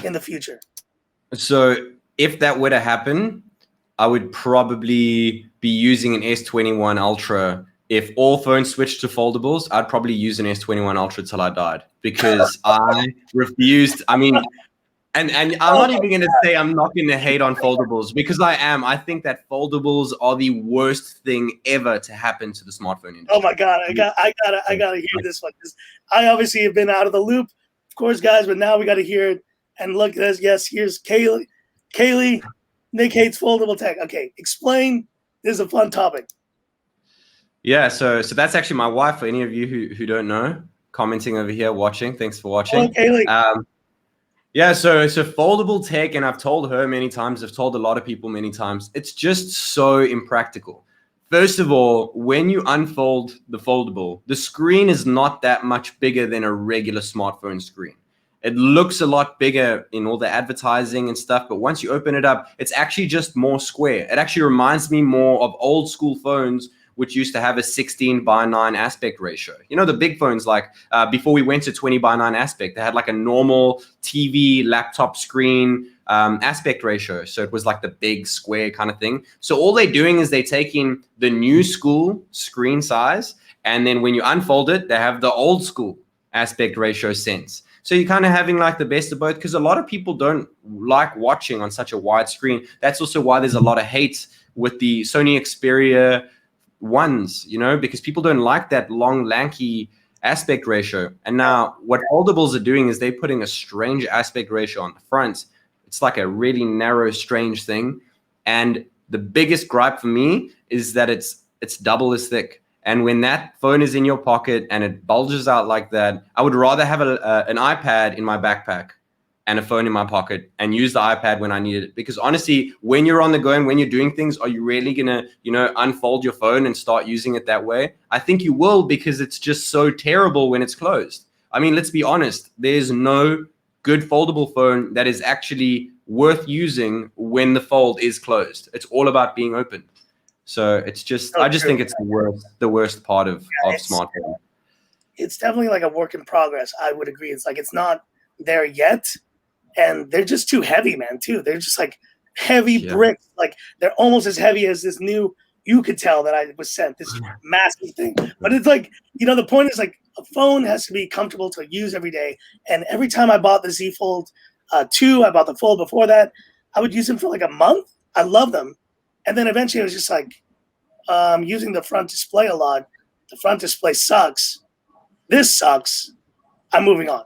in the future? So if that were to happen, I would probably be using an S21 Ultra. If all phones switched to foldables, I'd probably use an S21 Ultra till I died, because I refused. I mean, and I'm not even going to say I'm not going to hate on foldables, because I am. I think that foldables are the worst thing ever to happen to the smartphone industry. Oh my God, I gotta hear this one, because I obviously have been out of the loop, of course, guys. But now we got to hear it. And look at this. Yes, here's Kaylee. Kaylee, Nick hates foldable tech. Okay, explain. This is a fun topic. Yeah, so that's actually my wife. For any of you who don't know, commenting over here, watching. Thanks for watching. Oh, Kaylee. Yeah, so foldable tech, and I've told her many times, I've told a lot of people many times, it's just so impractical. First of all, when you unfold the foldable, the screen is not that much bigger than a regular smartphone screen. It looks a lot bigger in all the advertising and stuff, but once you open it up, it's actually just more square. It actually reminds me more of old school phones, which used to have a 16:9 aspect ratio. You know, the big phones, like before we went to 20:9 aspect, they had like a normal TV laptop screen aspect ratio. So it was like the big square kind of thing. So all they're doing is they're taking the new school screen size, and then when you unfold it, they have the old school aspect ratio sense. So you're kind of having like the best of both, because a lot of people don't like watching on such a wide screen. That's also why there's a lot of hate with the Sony Xperia ones, you know, because people don't like that long, lanky aspect ratio. And now what foldables are doing is they're putting a strange aspect ratio on the front. It's like a really narrow, strange thing. And the biggest gripe for me is that it's double as thick. And when that phone is in your pocket and it bulges out like that, I would rather have an iPad in my backpack and a phone in my pocket and use the iPad when I need it. Because honestly, when you're on the go and when you're doing things, are you really gonna, unfold your phone and start using it that way? I think you will, because it's just so terrible when it's closed. I mean, let's be honest. There's no good foldable phone that is actually worth using when the fold is closed. It's all about being open. So it's just, I just think it's the worst part of smartphone. It's definitely like a work in progress. I would agree. It's like, it's not there yet. And they're just too heavy, man, too. They're just like heavy bricks. Like they're almost as heavy as this new, you could tell that I was sent, this massive thing. But it's like, the point is like a phone has to be comfortable to use every day. And every time I bought the Z Fold 2, I bought the Fold before that, I would use them for like a month. I love them. And then eventually I was just like, using the front display a lot. The front display sucks. This sucks. I'm moving on.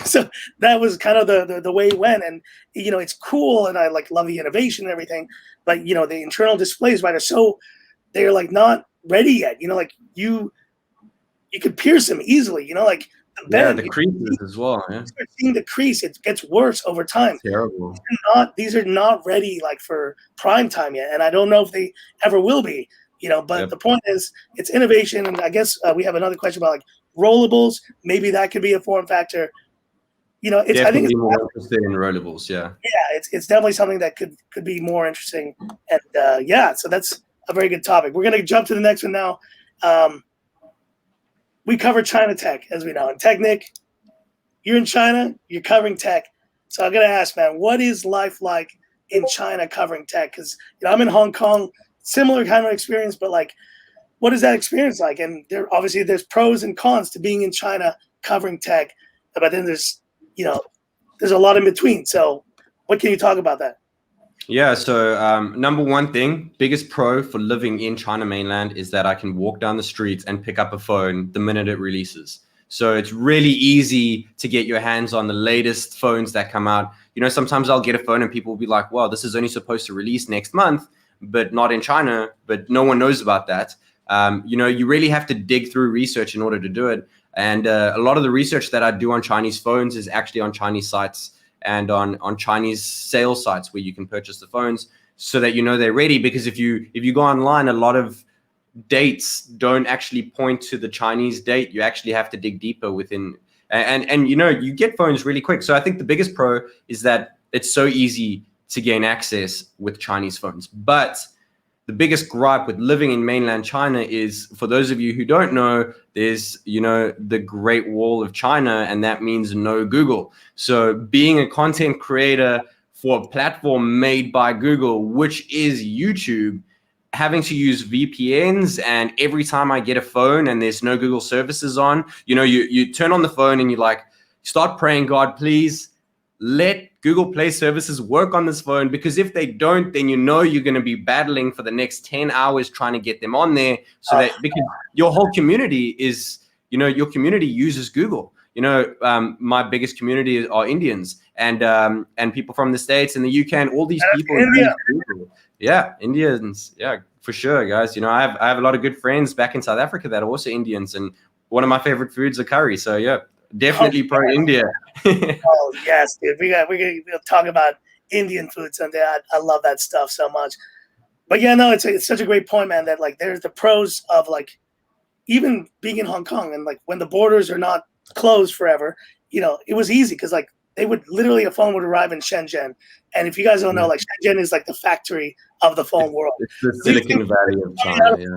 So that was kind of the way it went. And, it's cool. And I like love the innovation and everything. But, the internal displays, right, they're like not ready yet. Like you could pierce them easily, like the bend. The creases as well. Yeah. You start seeing the crease. It gets worse over time. It's terrible. These are not ready like for prime time yet. And I don't know if they ever will be, but the point is it's innovation. And I guess we have another question about like rollables. Maybe that could be a form factor. Definitely I think it's more interested in rollables. Yeah. Yeah. It's definitely something that could be more interesting. And so that's a very good topic. We're going to jump to the next one now. We cover China tech, as we know. And TechNick, you're in China, you're covering tech. So I'm going to ask, man, what is life like in China covering tech? Because I'm in Hong Kong, similar kind of experience, but like, what is that experience like? And obviously there's pros and cons to being in China covering tech, but then there's a lot in between. So what can you talk about that? Yeah, so number one thing, biggest pro for living in China mainland is that I can walk down the streets and pick up a phone the minute it releases. So it's really easy to get your hands on the latest phones that come out. Sometimes I'll get a phone and people will be like, well, this is only supposed to release next month, but not in China, but no one knows about that. You really have to dig through research in order to do it. And a lot of the research that I do on Chinese phones is actually on Chinese sites and on Chinese sales sites where you can purchase the phones so that they're ready. Because if you go online, a lot of dates don't actually point to the Chinese date. You actually have to dig deeper within, and you get phones really quick. So I think the biggest pro is that it's so easy to gain access with Chinese phones. But the biggest gripe with living in mainland China is, for those of you who don't know, there's, the Great Wall of China, and that means no Google. So being a content creator for a platform made by Google, which is YouTube, having to use VPNs, and every time I get a phone and there's no Google services on, you turn on the phone and you start praying, God, please let Google Play services work on this phone, because if they don't, then you're going to be battling for the next 10 hours trying to get them on there, so that, because your whole community is, your community uses Google. My biggest community are Indians and people from the States and the UK, and all these people use Google. Yeah, Indians. Yeah, for sure, guys. I have a lot of good friends back in South Africa that are also Indians, and one of my favorite foods are curry. So yeah, definitely pro India. Oh yes, dude. We'll talk about Indian food someday. I love that stuff so much. But yeah, no, it's such a great point, man. That there's the pros of even being in Hong Kong, and when the borders are not closed forever, it was easy because they would literally, a phone would arrive in Shenzhen, and if you guys don't know, Shenzhen is the factory of the phone world. It's the Silicon Valley of China, factory,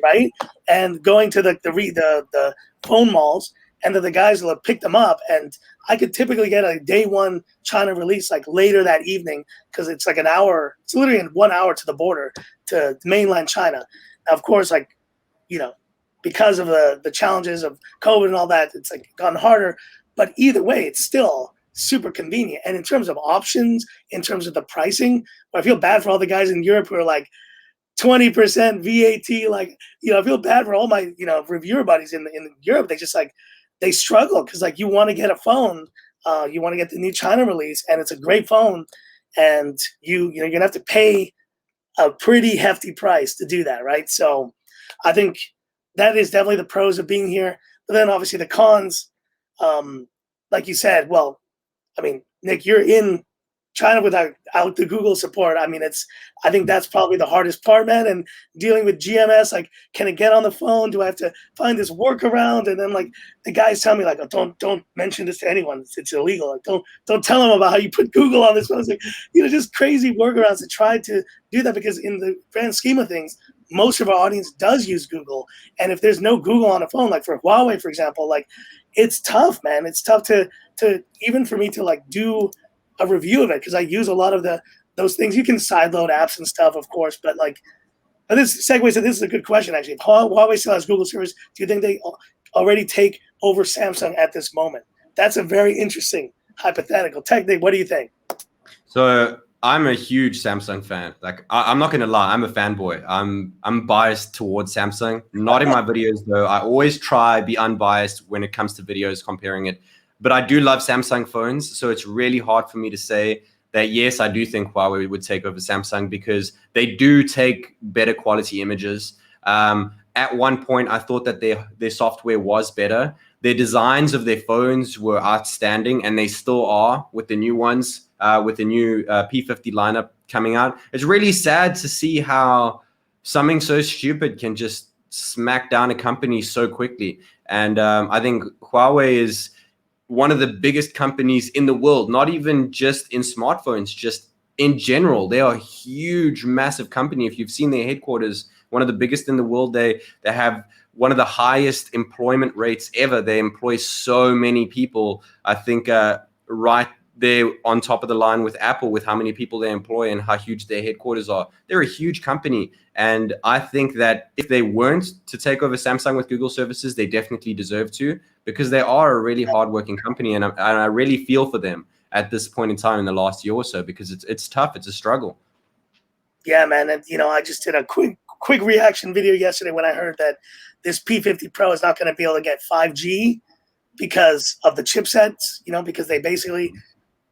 right? And going to the phone malls, and then the guys will pick them up, and I could typically get a day one China release later that evening, because it's an hour. It's literally in 1 hour to the border to mainland China. Now, of course, because of the challenges of COVID and all that, it's gotten harder. But either way, it's still super convenient. And in terms of options, in terms of the pricing, I feel bad for all the guys in Europe who are 20% VAT. I feel bad for all my reviewer buddies in Europe. They just they struggle because you want to get a phone, you want to get the new China release, and it's a great phone, and you're gonna have to pay a pretty hefty price to do that, right? So I think that is definitely the pros of being here. But then obviously the cons, like you said, well, I mean, Nick, you're in China without the Google support. I mean, I think that's probably the hardest part, man. And dealing with GMS, can it get on the phone? Do I have to find this workaround? And then the guys tell me oh, don't mention this to anyone. It's illegal. Don't tell them about how you put Google on this phone. It's just crazy workarounds to try to do that, because in the grand scheme of things, most of our audience does use Google. And if there's no Google on a phone, for Huawei, for example, it's tough, man. It's tough to even for me to do a review of it, because I use a lot of those things. You can sideload apps and stuff, of course, but this segues to, this is a good question actually. If Huawei still has Google service, do you think they already take over Samsung at this moment? That's a very interesting hypothetical. TechNick, what do you think? So I'm a huge Samsung fan. I'm not gonna lie, I'm a fanboy. I'm biased towards Samsung. Not in my videos though. I always try be unbiased when it comes to videos comparing it. But I do love Samsung phones, so it's really hard for me to say that, yes, I do think Huawei would take over Samsung, because they do take better quality images. At one point, I thought that their software was better. Their designs of their phones were outstanding, and they still are with the new ones, with the new P50 lineup coming out. It's really sad to see how something so stupid can just smack down a company so quickly. And I think Huawei is one of the biggest companies in the world, not even just in smartphones, just in general. They are a huge, massive company. If you've seen their headquarters one of the biggest in the world. They have one of the highest employment rates ever. They employ so many people. I think right there on top of the line with Apple, with how many people they employ and how huge their headquarters are. They're a huge company. And I think that if they weren't to take over Samsung with Google services, they definitely deserve to, because they are a really hardworking company. And I really feel for them at this point in time in the last year or so, because it's tough. It's a struggle. Yeah, man. And, I just did a quick reaction video yesterday when I heard that this P50 Pro is not going to be able to get 5G because of the chipsets, because they basically,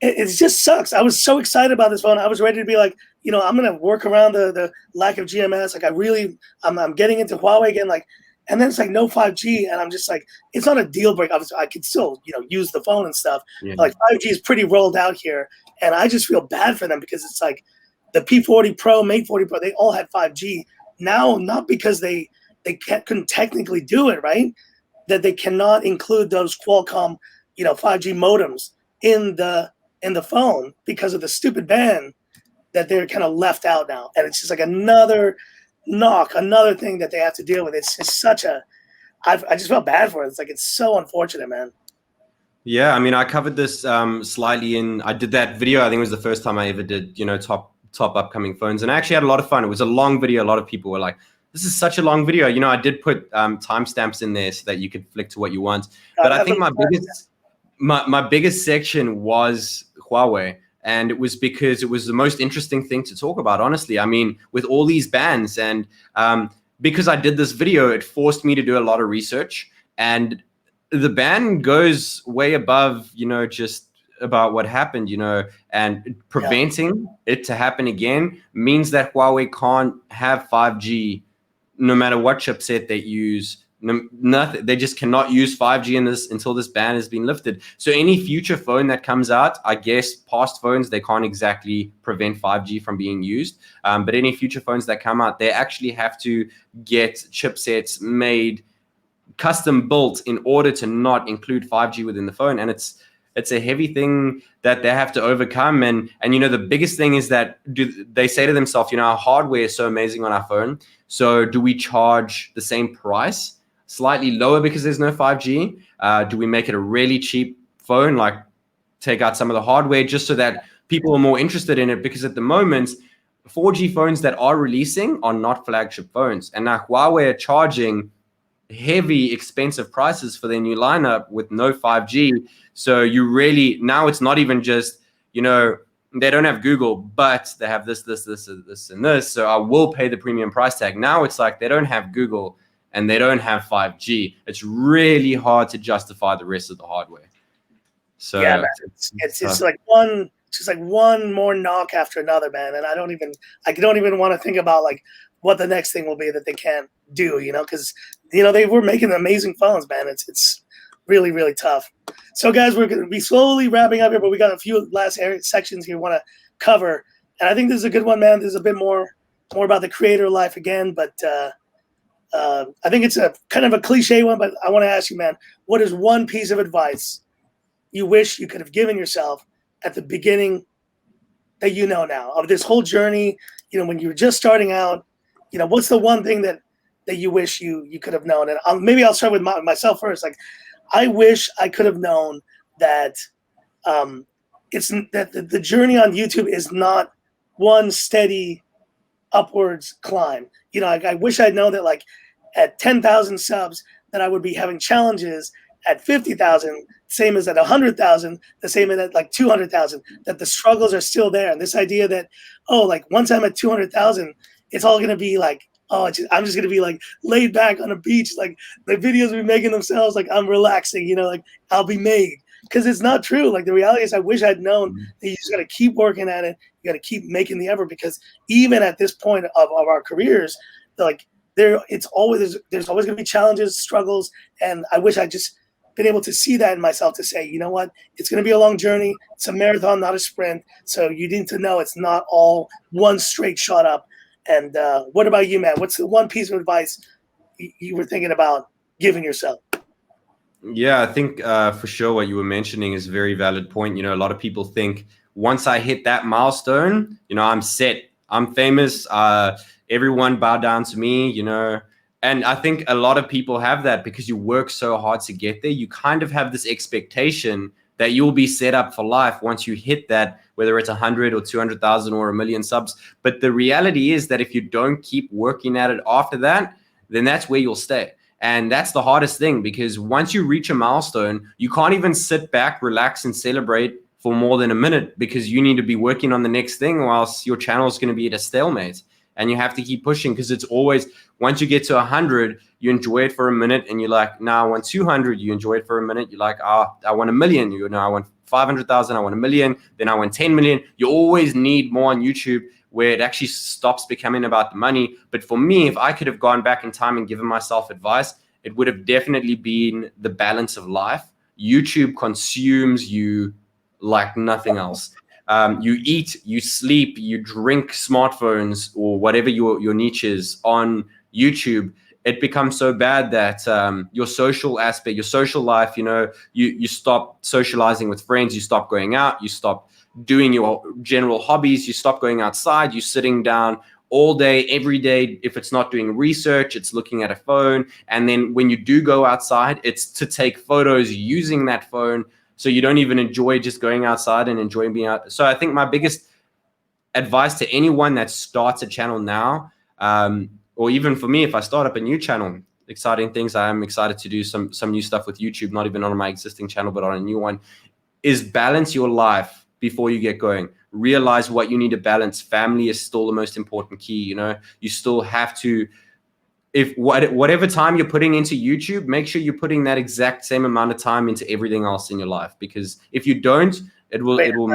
it just sucks. I was so excited about this phone. I was ready to be like, I'm going to work around the lack of GMS. Like I'm getting into Huawei again. Like, and then it's like no 5G. And I'm just like, it's not a deal breaker. I could still, use the phone and stuff. Yeah. But like 5G is pretty rolled out here. And I just feel bad for them because it's like the P40 Pro, Mate 40 Pro, they all had 5G. Now, not because they couldn't technically do it, right? That they cannot include those Qualcomm, 5G modems in the phone because of the stupid ban that they're kind of left out now. And it's just like another thing that they have to deal with. It's just I just felt bad for it. It's like, it's so unfortunate, man. Yeah, I mean, I covered this slightly I did that video. I think it was the first time I ever did, top upcoming phones. And I actually had a lot of fun. It was a long video. A lot of people were like, this is such a long video. I did put timestamps in there so that you could flick to what you want. But I think my biggest section was Huawei. And it was because it was the most interesting thing to talk about, honestly. I mean, with all these bans, and because I did this video, it forced me to do a lot of research. And the ban goes way above, just about what happened, and preventing it to happen again means that Huawei can't have 5G no matter what chipset they use. Nothing. They just cannot use 5G in this until this ban has been lifted. So any future phone that comes out, I guess past phones, they can't exactly prevent 5G from being used. But any future phones that come out, they actually have to get chipsets made, custom built, in order to not include 5G within the phone. And it's a heavy thing that they have to overcome. And the biggest thing is that they say to themselves, our hardware is so amazing on our phone. So do we charge the same price, slightly lower because there's no 5G? Do we make it a really cheap phone, like take out some of the hardware just so that people are more interested in it? Because at the moment, 4G phones that are releasing are not flagship phones. And now Huawei are charging heavy, expensive prices for their new lineup with no 5G. So now it's not even just, they don't have Google, but they have this, and this. So I will pay the premium price tag. Now it's like they don't have Google and they don't have 5G. It's really hard to justify the rest of the hardware. So yeah, man, it's just like one more knock after another, man. And I don't even want to think about like what the next thing will be that they can't do, because they were making amazing phones, man. It's really, really tough. So guys, we're going to be slowly wrapping up here, but we got a few last sections here we want to cover. And I think this is a good one, man. This is a bit more about the creator life again, but I think it's a kind of a cliche one, but I want to ask you, man, what is one piece of advice you wish you could have given yourself at the beginning that now of this whole journey, when you were just starting out? What's the one thing that you wish you could have known? And maybe I'll start with myself first. Like, I wish I could have known that the journey on YouTube is not one steady upwards climb. I wish I'd known that, like, at 10,000 subs that I would be having challenges at 50,000, same as at 100,000, the same as at like 200,000, that the struggles are still there. And this idea that, like once I'm at 200,000, it's all going to be like, I'm just going to be like laid back on a beach. Like the videos we're making themselves, like I'm relaxing, like I'll be made. Because it's not true. Like the reality is I wish I'd known that you just got to keep working at it. You got to keep making the effort, because even at this point of our careers, like there's always going to be challenges, struggles. And I wish I'd just been able to see that in myself, to say, you know what, it's going to be a long journey. It's a marathon, not a sprint. So you need to know it's not all one straight shot up. And what about you, man? What's the one piece of advice you were thinking about giving yourself? Yeah, I think for sure what you were mentioning is a very valid point. A lot of people think once I hit that milestone, I'm set, I'm famous, everyone bow down to me, you know. And I think a lot of people have that because you work so hard to get there. You kind of have this expectation that you'll be set up for life once you hit that, whether it's 100 or 200,000 or 1 million subs. But the reality is that if you don't keep working at it after that, then that's where you'll stay. And that's the hardest thing, because once you reach a milestone, you can't even sit back, relax, and celebrate for more than a minute, because you need to be working on the next thing whilst your channel is going to be at a stalemate. And you have to keep pushing, because it's always, once you get to 100, you enjoy it for a minute and you're like, now I want 200. You enjoy it for a minute. You're like, I want 1 million. You know, I want 500,000. I want 1 million. Then I want 10 million. You always need more on YouTube, where it actually stops becoming about the money. But for me, if I could have gone back in time and given myself advice, it would have definitely been the balance of life. YouTube consumes you like nothing else. You eat, you sleep, you drink smartphones or whatever your niche is on YouTube. It becomes so bad that your social aspect, your social life, you know, you stop socializing with friends, you stop going out, you stop doing your general hobbies, you stop going outside, you're sitting down all day, every day. If it's not doing research, it's looking at a phone. And then when you do go outside, it's to take photos using that phone. So you don't even enjoy just going outside and enjoying being out. So I think my biggest advice to anyone that starts a channel now, or even for me, if I start up a new channel, exciting things, I am excited to do some new stuff with YouTube, not even on my existing channel, but on a new one, is balance your life before you get going. Realize what you need to balance. Family is still the most important key. You know, you still have to, if whatever time you're putting into YouTube, make sure you're putting that exact same amount of time into everything else in your life. Because if you don't, it will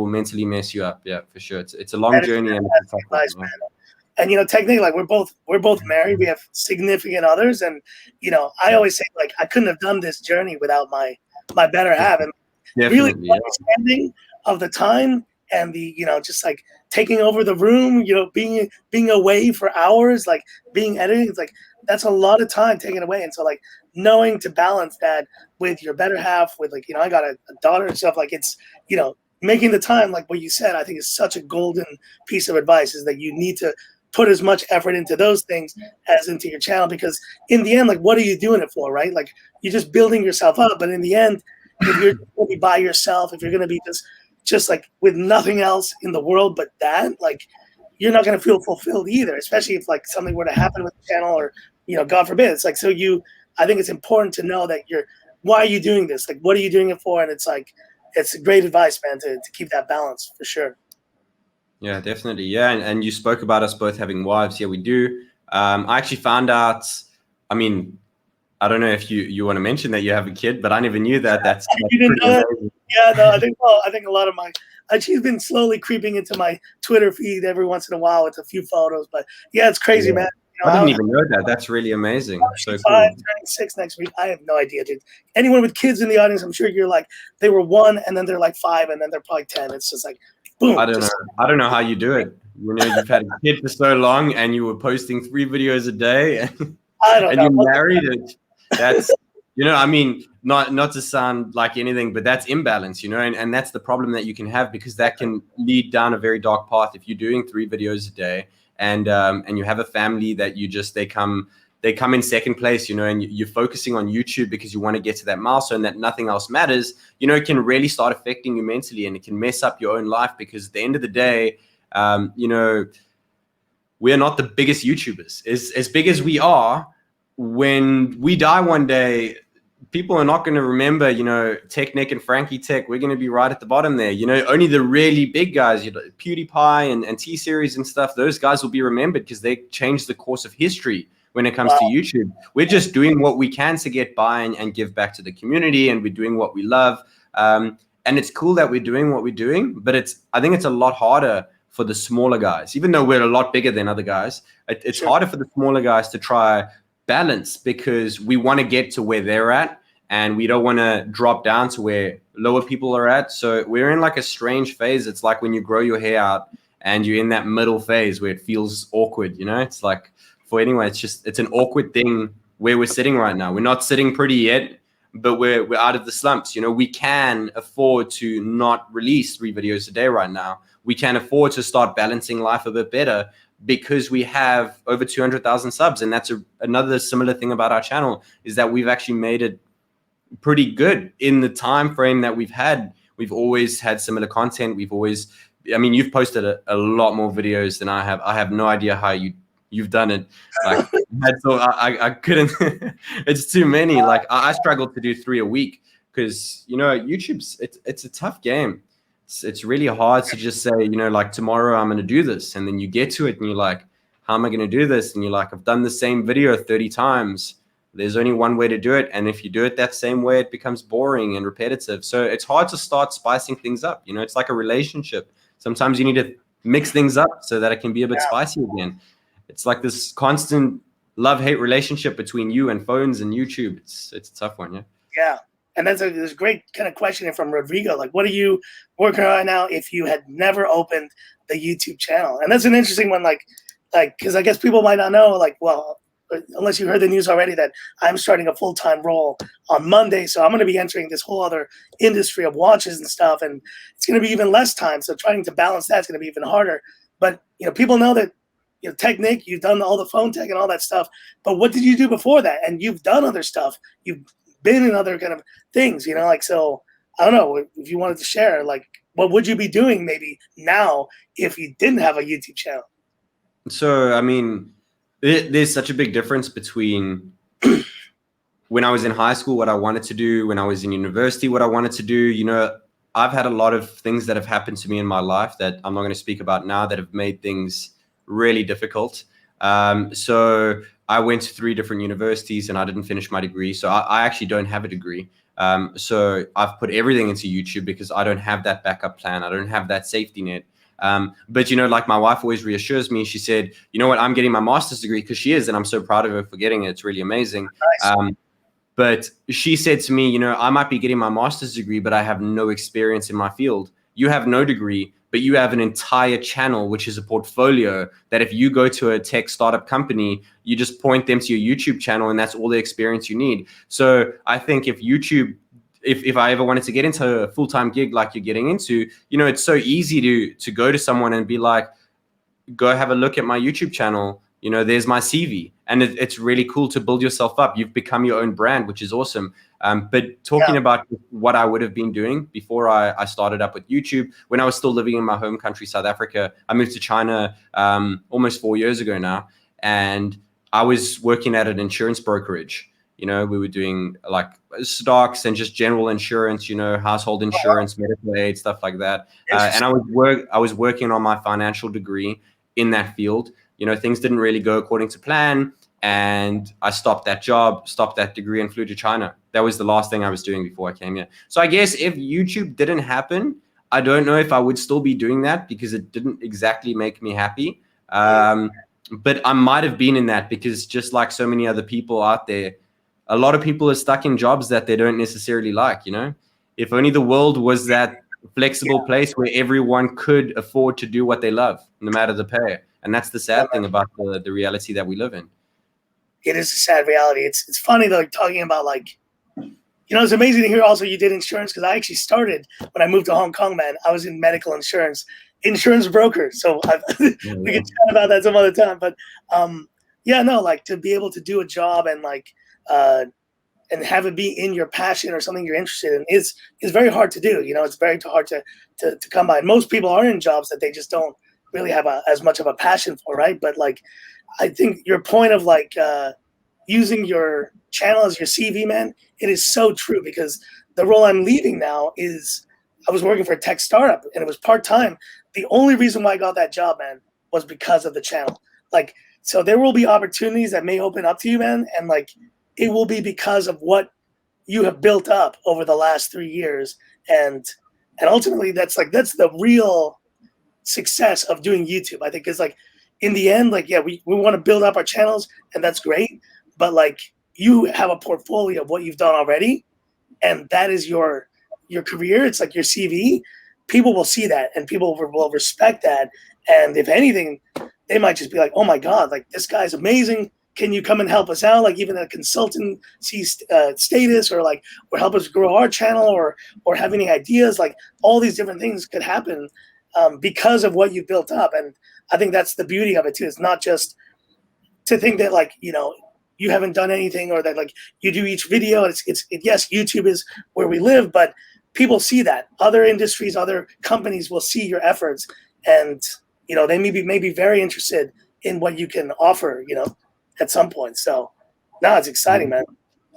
mentally mess you up. Yeah, for sure. It's a long journey, and it's advice, man. And you know, technically, like we're both married. We have significant others, and you know, I always say, like, I couldn't have done this journey without my better half. And really understanding of the time and the, you know, just like taking over the room, you know, being away for hours, like being editing, it's like that's a lot of time taken away. And so like knowing to balance that with your better half, with like, you know, I got a daughter and stuff, like it's, you know, making the time, like what you said, I think is such a golden piece of advice, is that you need to put as much effort into those things as into your channel, because in the end, like, what are you doing it for, right? Like you're just building yourself up, but in the end, if you're going to be by yourself, if you're going to be just like with nothing else in the world but that, like you're not going to feel fulfilled either, especially if like something were to happen with the channel, or, you know, God forbid. It's like, so I think it's important to know that why are you doing this? Like, what are you doing it for? And it's like, it's great advice, man, to keep that balance for sure. Yeah, definitely. Yeah. And you spoke about us both having wives. Yeah, we do. I actually found out, I mean, I don't know if you want to mention that you have a kid, but I never knew that. That's you didn't know that? Yeah, no, I think a lot of she's been slowly creeping into my Twitter feed every once in a while with a few photos. But yeah, it's crazy, man. You know, I didn't even know that. That's really amazing. So cool. 5, turning 6 next week. I have no idea, dude. Anyone with kids in the audience, I'm sure you're like, they were 1 and then they're like 5 and then they're probably 10. It's just like, boom. I don't know how you do it. You know, you've had a kid for so long and you were posting 3 videos a day, and you're married. That's, you know, I mean, not to sound like anything, but that's imbalance, you know, and that's the problem that you can have, because that can lead down a very dark path if you're doing 3 videos a day, and you have a family that they come in second place, you know, and you're focusing on YouTube because you want to get to that milestone, that nothing else matters. You know, it can really start affecting you mentally, and it can mess up your own life, because at the end of the day, you know, we're not the biggest YouTubers. As big as we are, when we die one day, people are not going to remember, you know, TechNick and Frankie Tech. We're going to be right at the bottom there. You know, only the really big guys, you know, PewDiePie and T-Series and stuff, those guys will be remembered because they changed the course of history when it comes to YouTube. We're just doing what we can to get by and give back to the community, and we're doing what we love. And it's cool that we're doing what we're doing, but I think it's a lot harder for the smaller guys, even though we're a lot bigger than other guys. It's harder for the smaller guys to try balance, because we want to get to where they're at and we don't want to drop down to where lower people are at. So we're in like a strange phase. It's like when you grow your hair out and you're in that middle phase where it feels awkward, you know. It's like, for anyone, it's an awkward thing where we're sitting right now. We're not sitting pretty yet, but we're out of the slumps. You know, we can afford to not release 3 videos a day right now. We can afford to start balancing life a bit better, because we have over 200,000 subs. And that's another similar thing about our channel, is that we've actually made it pretty good in the time frame that we've had. We've always had similar content. I mean, you've posted a lot more videos than I have. I have no idea how you've done it. Like, so I couldn't. It's too many. Like, I struggled to do 3 a week because, you know, it's a tough game. It's really hard to just say, you know, like, tomorrow I'm going to do this, and then you get to it and you're like, how am I going to do this? And you're like, I've done the same video 30 times. There's only one way to do it. And if you do it that same way, it becomes boring and repetitive. So it's hard to start spicing things up. You know, it's like a relationship. Sometimes you need to mix things up so that it can be a bit spicy again. It's like this constant love-hate relationship between you and phones and YouTube. It's a tough one, yeah. Yeah. And that's a great kind of question from Rodrigo. Like, what are you working on now if you had never opened the YouTube channel? And that's an interesting one, like, because I guess people might not know, like, well, unless you heard the news already, that I'm starting a full-time role on Monday. So I'm going to be entering this whole other industry of watches and stuff. And it's going to be even less time. So trying to balance that's going to be even harder. But, you know, people know that, you know, TechNick, you've done all the phone tech and all that stuff. But what did you do before that? And you've done other stuff. You've been in other kind of things, you know, like, so I don't know if you wanted to share, like, what would you be doing maybe now if you didn't have a YouTube channel? So, I mean, there's such a big difference between when I was in high school, what I wanted to do, when I was in university, what I wanted to do. You know, I've had a lot of things that have happened to me in my life that I'm not going to speak about now that have made things really difficult. So I went to 3 different universities and I didn't finish my degree. So I actually don't have a degree. So I've put everything into YouTube because I don't have that backup plan. I don't have that safety net. But, you know, like, my wife always reassures me. She said, you know what, I'm getting my master's degree, because she is, and I'm so proud of her for getting it. It's really amazing. Nice. But she said to me, you know, I might be getting my master's degree, but I have no experience in my field. You have no degree, but you have an entire channel, which is a portfolio that if you go to a tech startup company, you just point them to your YouTube channel and that's all the experience you need. So I think if YouTube, if I ever wanted to get into a full-time gig like you're getting into, you know, it's so easy to go to someone and be like, go have a look at my YouTube channel. You know, there's my CV. And it's really cool to build yourself up. You've become your own brand, which is awesome. But talking about what I would have been doing before I started up with YouTube, when I was still living in my home country, South Africa, I moved to China almost 4 years ago now. And I was working at an insurance brokerage. You know, we were doing like stocks and just general insurance, you know, household insurance, medical aid, stuff like that. And I was working on my financial degree in that field. You know, things didn't really go according to plan. And I stopped that job, stopped that degree, and flew to China. That was the last thing I was doing before I came here. So I guess if YouTube didn't happen, I don't know if I would still be doing that, because it didn't exactly make me happy. But I might have been in that, because just like so many other people out there, a lot of people are stuck in jobs that they don't necessarily like, you know? If only the world was that flexible place where everyone could afford to do what they love, no matter the pay. And that's the sad thing about the reality that we live in. It is a sad reality. It's funny, though, talking about, like, you know, it's amazing to hear also you did insurance, because I actually started when I moved to Hong Kong, man. I was in medical insurance broker. So we can chat about that some other time. But yeah, no, like, to be able to do a job and like and have it be in your passion or something you're interested in is very hard to do. You know, it's very hard to come by. And most people are in jobs that they just don't really have as much of a passion for, right? But like, I think your point of like using your channel as your CV, man, it is so true, because the role I'm leaving now is I was working for a tech startup and it was part-time. The only reason why I got that job, man, was because of the channel. Like, so there will be opportunities that may open up to you, man, and like it will be because of what you have built up over the last 3 years. And ultimately that's the real success of doing YouTube, I think. Is like, in the end, like, yeah, we want to build up our channels, and that's great, but like, you have a portfolio of what you've done already, and that is your career. It's like your CV. People will see that, and people will respect that. And if anything, they might just be like, oh my God, like, this guy's amazing. Can you come and help us out? Like, even a consultancy status, or like, or help us grow our channel, or have any ideas. Like, all these different things could happen because of what you built up. And I think that's the beauty of it too. It's not just to think that like, you know, you haven't done anything, or that like you do each video. Yes, YouTube is where we live, but people see that. Other industries, other companies will see your efforts, and you know, they may be very interested in what you can offer, you know, at some point. So no, it's exciting, man.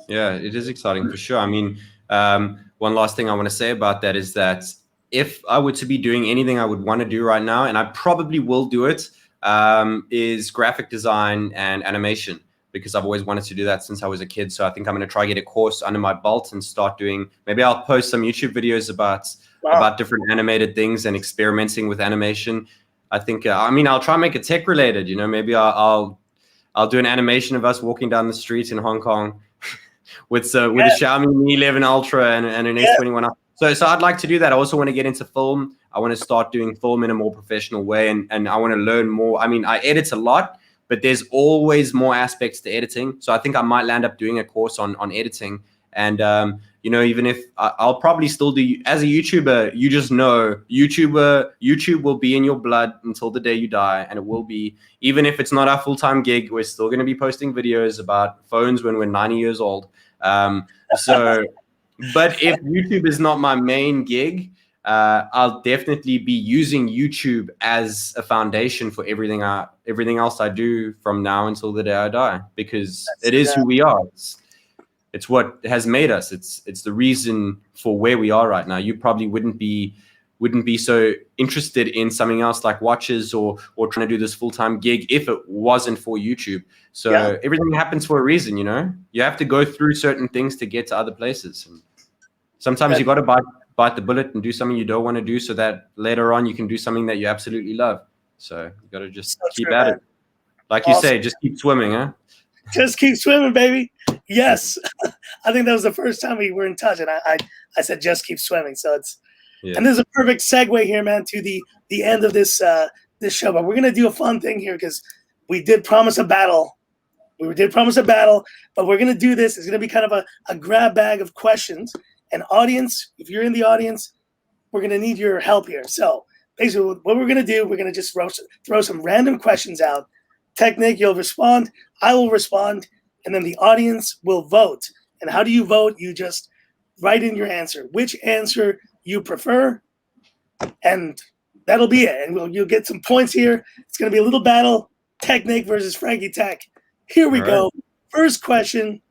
Yeah, it is exciting for sure. I mean, one last thing I want to say about that is that if I were to be doing anything I would want to do right now, and I probably will do it, is graphic design and animation, because I've always wanted to do that since I was a kid. So I think I'm going to try get a course under my belt and start doing, maybe I'll post some YouTube videos about different animated things and experimenting with animation. I think, I mean, I'll try and make it tech related, you know, maybe I'll do an animation of us walking down the street in Hong Kong with a Xiaomi Mi 11 Ultra and an S21. So I'd like to do that. I also want to get into film. I want to start doing film in a more professional way, and I want to learn more. I mean, I edit a lot, but there's always more aspects to editing. So I think I might land up doing a course on editing. And you know, even if I'll probably still do, as a YouTuber, you just know YouTube will be in your blood until the day you die, and it will be, even if it's not our full-time gig, we're still going to be posting videos about phones when we're 90 years old. So, but if YouTube is not my main gig, I'll definitely be using YouTube as a foundation for everything else I do from now until the day I die, because it is who we are. It's what has made us. It's the reason for where we are right now. You probably wouldn't be so interested in something else like watches or trying to do this full-time gig if it wasn't for YouTube. So everything happens for a reason, you know. You have to go through certain things to get to other places. And sometimes you got to bite the bullet and do something you don't want to do, so that later on you can do something that you absolutely love. So you got to just keep at it. Like you say, just keep swimming, huh? Just keep swimming, baby. Yes. I think that was the first time we were in touch, and I said just keep swimming. So it's and there's a perfect segue here, man, to the end of this this show. But we're gonna do a fun thing here, because we did promise a battle. We did promise a battle, but we're gonna do this. It's gonna be kind of a grab bag of questions. And audience, if you're in the audience, we're gonna need your help here. So basically, what we're gonna do, we're gonna just throw some random questions out. TechNick, you'll respond. I will respond, and then the audience will vote. And how do you vote? You just write in your answer, which answer you prefer, and that'll be it. And you'll get some points here. It's going to be a little battle, TechNick versus Frankie Tech. Here we go. First question,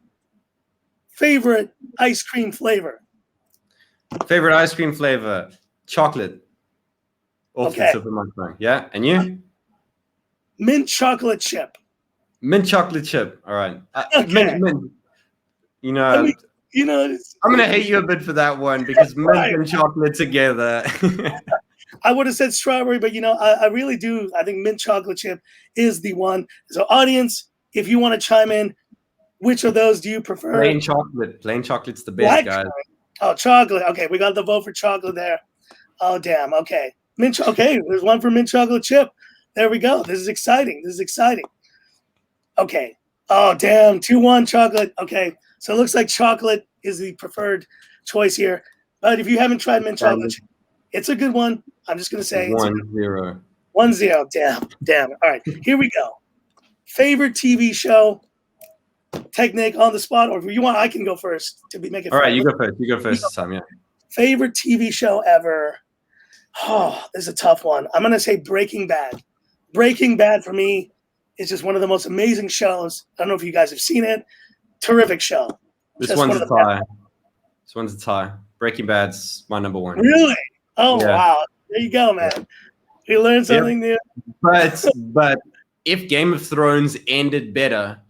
favorite ice cream flavor? Favorite ice cream flavor, chocolate. Off the tip of my tongue. Yeah, and you? Mint chocolate chip. Mint chocolate chip. All right. Mint. You know, I'm going to hate you a bit for that one, because mint and chocolate together. I would have said strawberry, but, you know, I really do. I think mint chocolate chip is the one. So, audience, if you want to chime in, which of those do you prefer? Plain chocolate. Plain chocolate's the best, guys. Oh, chocolate. Okay, we got the vote for chocolate there. Oh, damn. Okay. Okay, there's one for mint chocolate chip. There we go. This is exciting. Okay. Oh, damn. 2-1 chocolate. Okay. So it looks like chocolate is the preferred choice here. But if you haven't tried mint chocolate chip, it's a good one. I'm just going to say 1-0. 1-0. Damn. All right. Here we go. Favorite TV show? TechNick on the spot, or if you want, I can go first to make it. All right, you go first. You go first this time, yeah. Favorite TV show ever? Oh, this is a tough one. I'm going to say Breaking Bad. Breaking Bad for me is just one of the most amazing shows. I don't know if you guys have seen it. Terrific show. This one's a tie. This one's a tie. Breaking Bad's my number one. Really? Oh, wow. There you go, man. You learned something new. But if Game of Thrones ended better,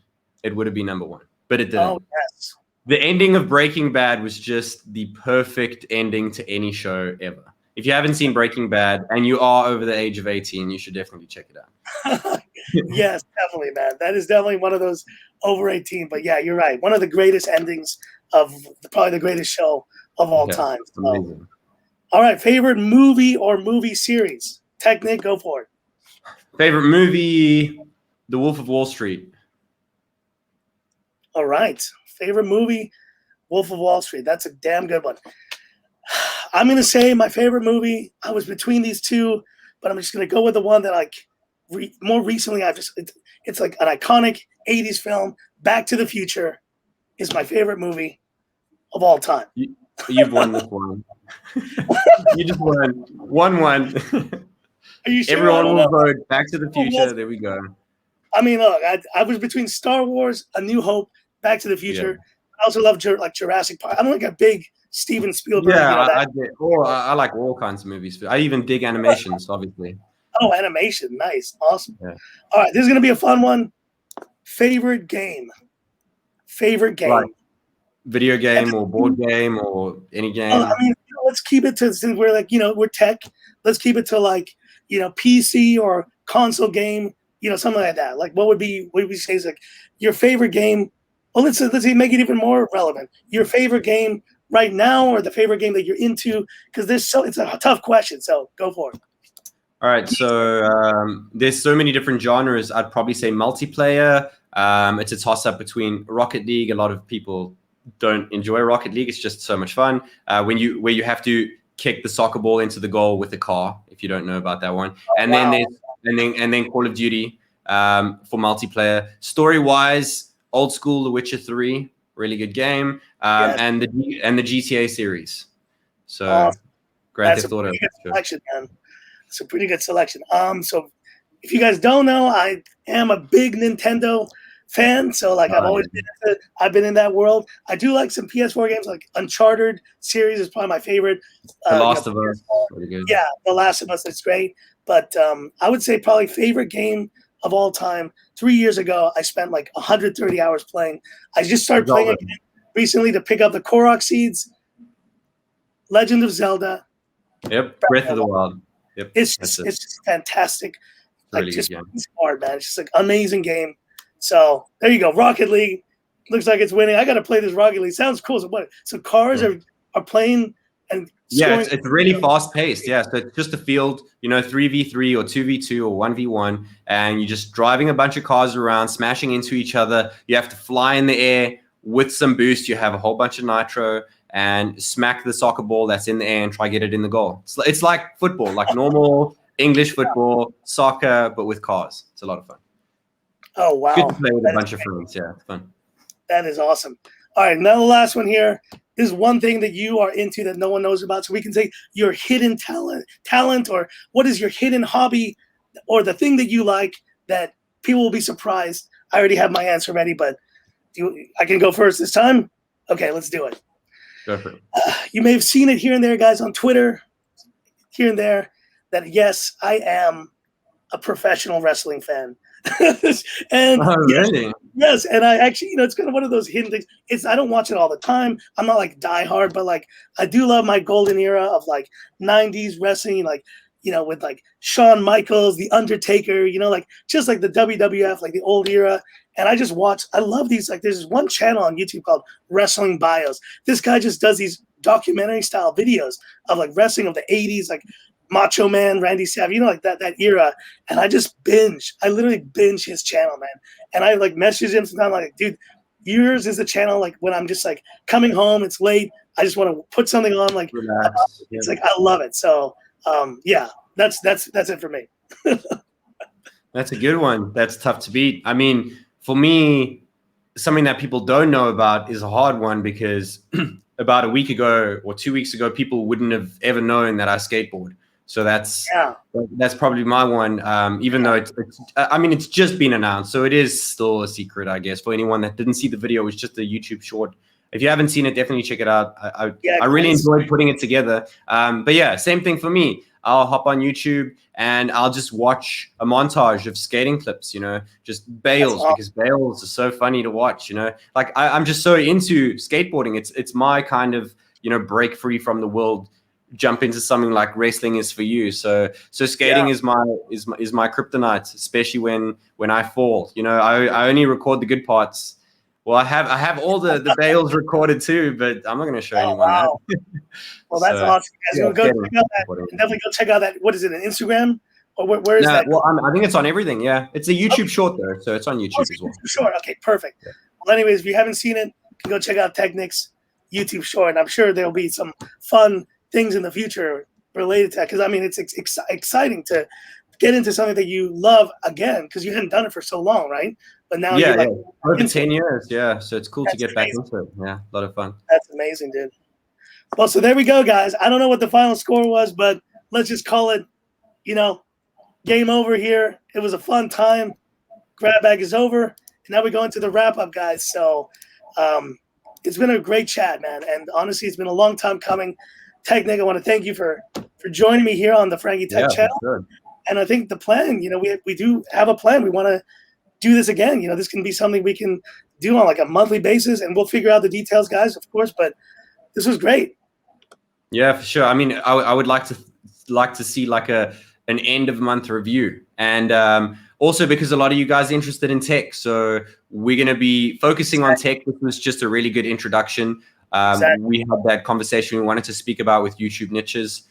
it would have been number one. But it didn't. Oh, yes. The ending of Breaking Bad was just the perfect ending to any show ever. If you haven't seen Breaking Bad and you are over the age of 18, you should definitely check it out. Yes, definitely, man. That is definitely one of those over 18. But yeah, you're right. One of the greatest endings of probably the greatest show of all time. So, amazing. All right, favorite movie or movie series? TechNick, go for it. Favorite movie, The Wolf of Wall Street. All right. Favorite movie, Wolf of Wall Street. That's a damn good one. I'm going to say my favorite movie, I was between these two. but I'm just gonna go with the one that like more recently it's like an iconic '80s film. Back to the Future is my favorite movie of all time. You've won this one. You just won 1-1. Are you sure? Everyone will vote Back to the Future. There we go. I mean, look, I was between Star Wars, A New Hope, Back to the Future. Yeah. I also love like Jurassic Park. I'm like a big Steven Spielberg. Yeah, I like all kinds of movies. I even dig animations, obviously. Oh, animation. Nice. Awesome. Yeah. All right, this is going to be a fun one. Favorite game. Right. Video game or board game or any game. I mean, let's keep it to, since we're like, we're tech, let's keep it to like, PC or console game, something like that. Like what would we say is like your favorite game? Well, let's make it even more relevant. Your favorite game right now, or the favorite game that you're into? Because it's a tough question. So go for it. All right. So there's so many different genres. I'd probably say multiplayer. It's a toss up between Rocket League. A lot of people don't enjoy Rocket League. It's just so much fun. Where you have to kick the soccer ball into the goal with a car. If you don't know about that one, and then Call of Duty for multiplayer. Story wise, old school The Witcher 3, really good game, and the GTA series. So Grand Theft Auto. Selection, man. It's a pretty good selection. So if you guys don't know, I am a big Nintendo fan. So like I've been in that world. I do like some PS4 games, like Uncharted series is probably my favorite. The Last of Us, really good. Yeah, The Last of Us, that's great. But I would say probably favorite game of all time. 3 years ago, I spent like 130 hours playing. I just started playing again recently to pick up the Korok seeds. Legend of Zelda. Yep, Breath of the Wild. Yep, it's just fantastic. Like really just hard, man. It's just like amazing game. So there you go. Rocket League looks like it's winning. I got to play this Rocket League. Sounds cool. So cars are playing and it's really fast paced. Yeah, so it's just a field, 3v3 or 2v2 or 1v1, and you're just driving a bunch of cars around, smashing into each other. You have to fly in the air with some boost. You have a whole bunch of nitro and smack the soccer ball that's in the air and try get it in the goal. It's like football, like normal English football, soccer, but with cars. It's a lot of fun. Oh, wow. Good to play with a bunch of friends. Yeah, it's fun. That is awesome. All right, now the last one here is one thing that you are into that no one knows about. So we can say your hidden talent, or what is your hidden hobby, or the thing that you like that people will be surprised. I already have my answer ready, but I can go first this time? Okay, let's do it. Go for it. You may have seen it here and there, guys, on Twitter, here and there, that yes, I am a professional wrestling fan. And really? Yes, and I actually, it's kind of one of those hidden things. I don't watch it all the time. I'm not like diehard, but like I do love my golden era of like 90s wrestling, like with like Shawn Michaels, The Undertaker, like just like the WWF, like the old era. And I just watch. I love these. Like there's this one channel on YouTube called Wrestling Bios. This guy just does these documentary style videos of like wrestling of the 80s, like Macho Man, Randy Savage, like that era. And I just I literally binge his channel, man. And I like message him sometimes, like, dude, yours is the channel. Like when I'm just like coming home, it's late. I just want to put something on. Like it's like I love it. So yeah, that's it for me. That's a good one. That's tough to beat. I mean, for me, something that people don't know about is a hard one because about a week ago or 2 weeks ago, people wouldn't have ever known that I skateboard. So that's probably my one. Even though it's just been announced, so it is still a secret, I guess, for anyone that didn't see the video. It's just a YouTube short. If you haven't seen it, definitely check it out. I really enjoyed putting it together. But yeah, same thing for me. I'll hop on YouTube and I'll just watch a montage of skating clips, just bails, because bails are so funny to watch, like I'm just so into skateboarding. It's my kind of, break free from the world, jump into something like wrestling is for you. So skating is my kryptonite, especially when I fall, I only record the good parts. Well, I have all the bails recorded too, but I'm not going to show anyone that. Well, that's awesome. Guys, go check out that. Definitely go check out that. What is it, an Instagram? Or where is that? Well, I think it's on everything, yeah. It's a YouTube short, though, so it's on YouTube as well. Short, okay, perfect. Yeah. Well, anyways, if you haven't seen it, you can go check out TechNick's YouTube short, and I'm sure there'll be some fun things in the future related to that, because I mean it's exciting to get into something that you love again, because you hadn't done it for so long, right? But now you're like over 10 years. Yeah, so it's cool to get back into it. Yeah, a lot of fun. That's amazing, dude. Well, so there we go, guys. I don't know what the final score was, but let's just call it, game over here. It was a fun time. Grab bag is over, and now we go into the wrap up, guys. So it's been a great chat, man, and honestly, it's been a long time coming. TechNick, I want to thank you for joining me here on the Frankie Tech channel. Sure. And I think the plan, we do have a plan. We want to do this again. This can be something we can do on like a monthly basis, and we'll figure out the details, guys, of course. But this was great. Yeah, for sure. I mean, I would like to see like an end of month review, and also because a lot of you guys are interested in tech, so we're going to be focusing on tech. This was just a really good introduction. We had that conversation we wanted to speak about with YouTube niches.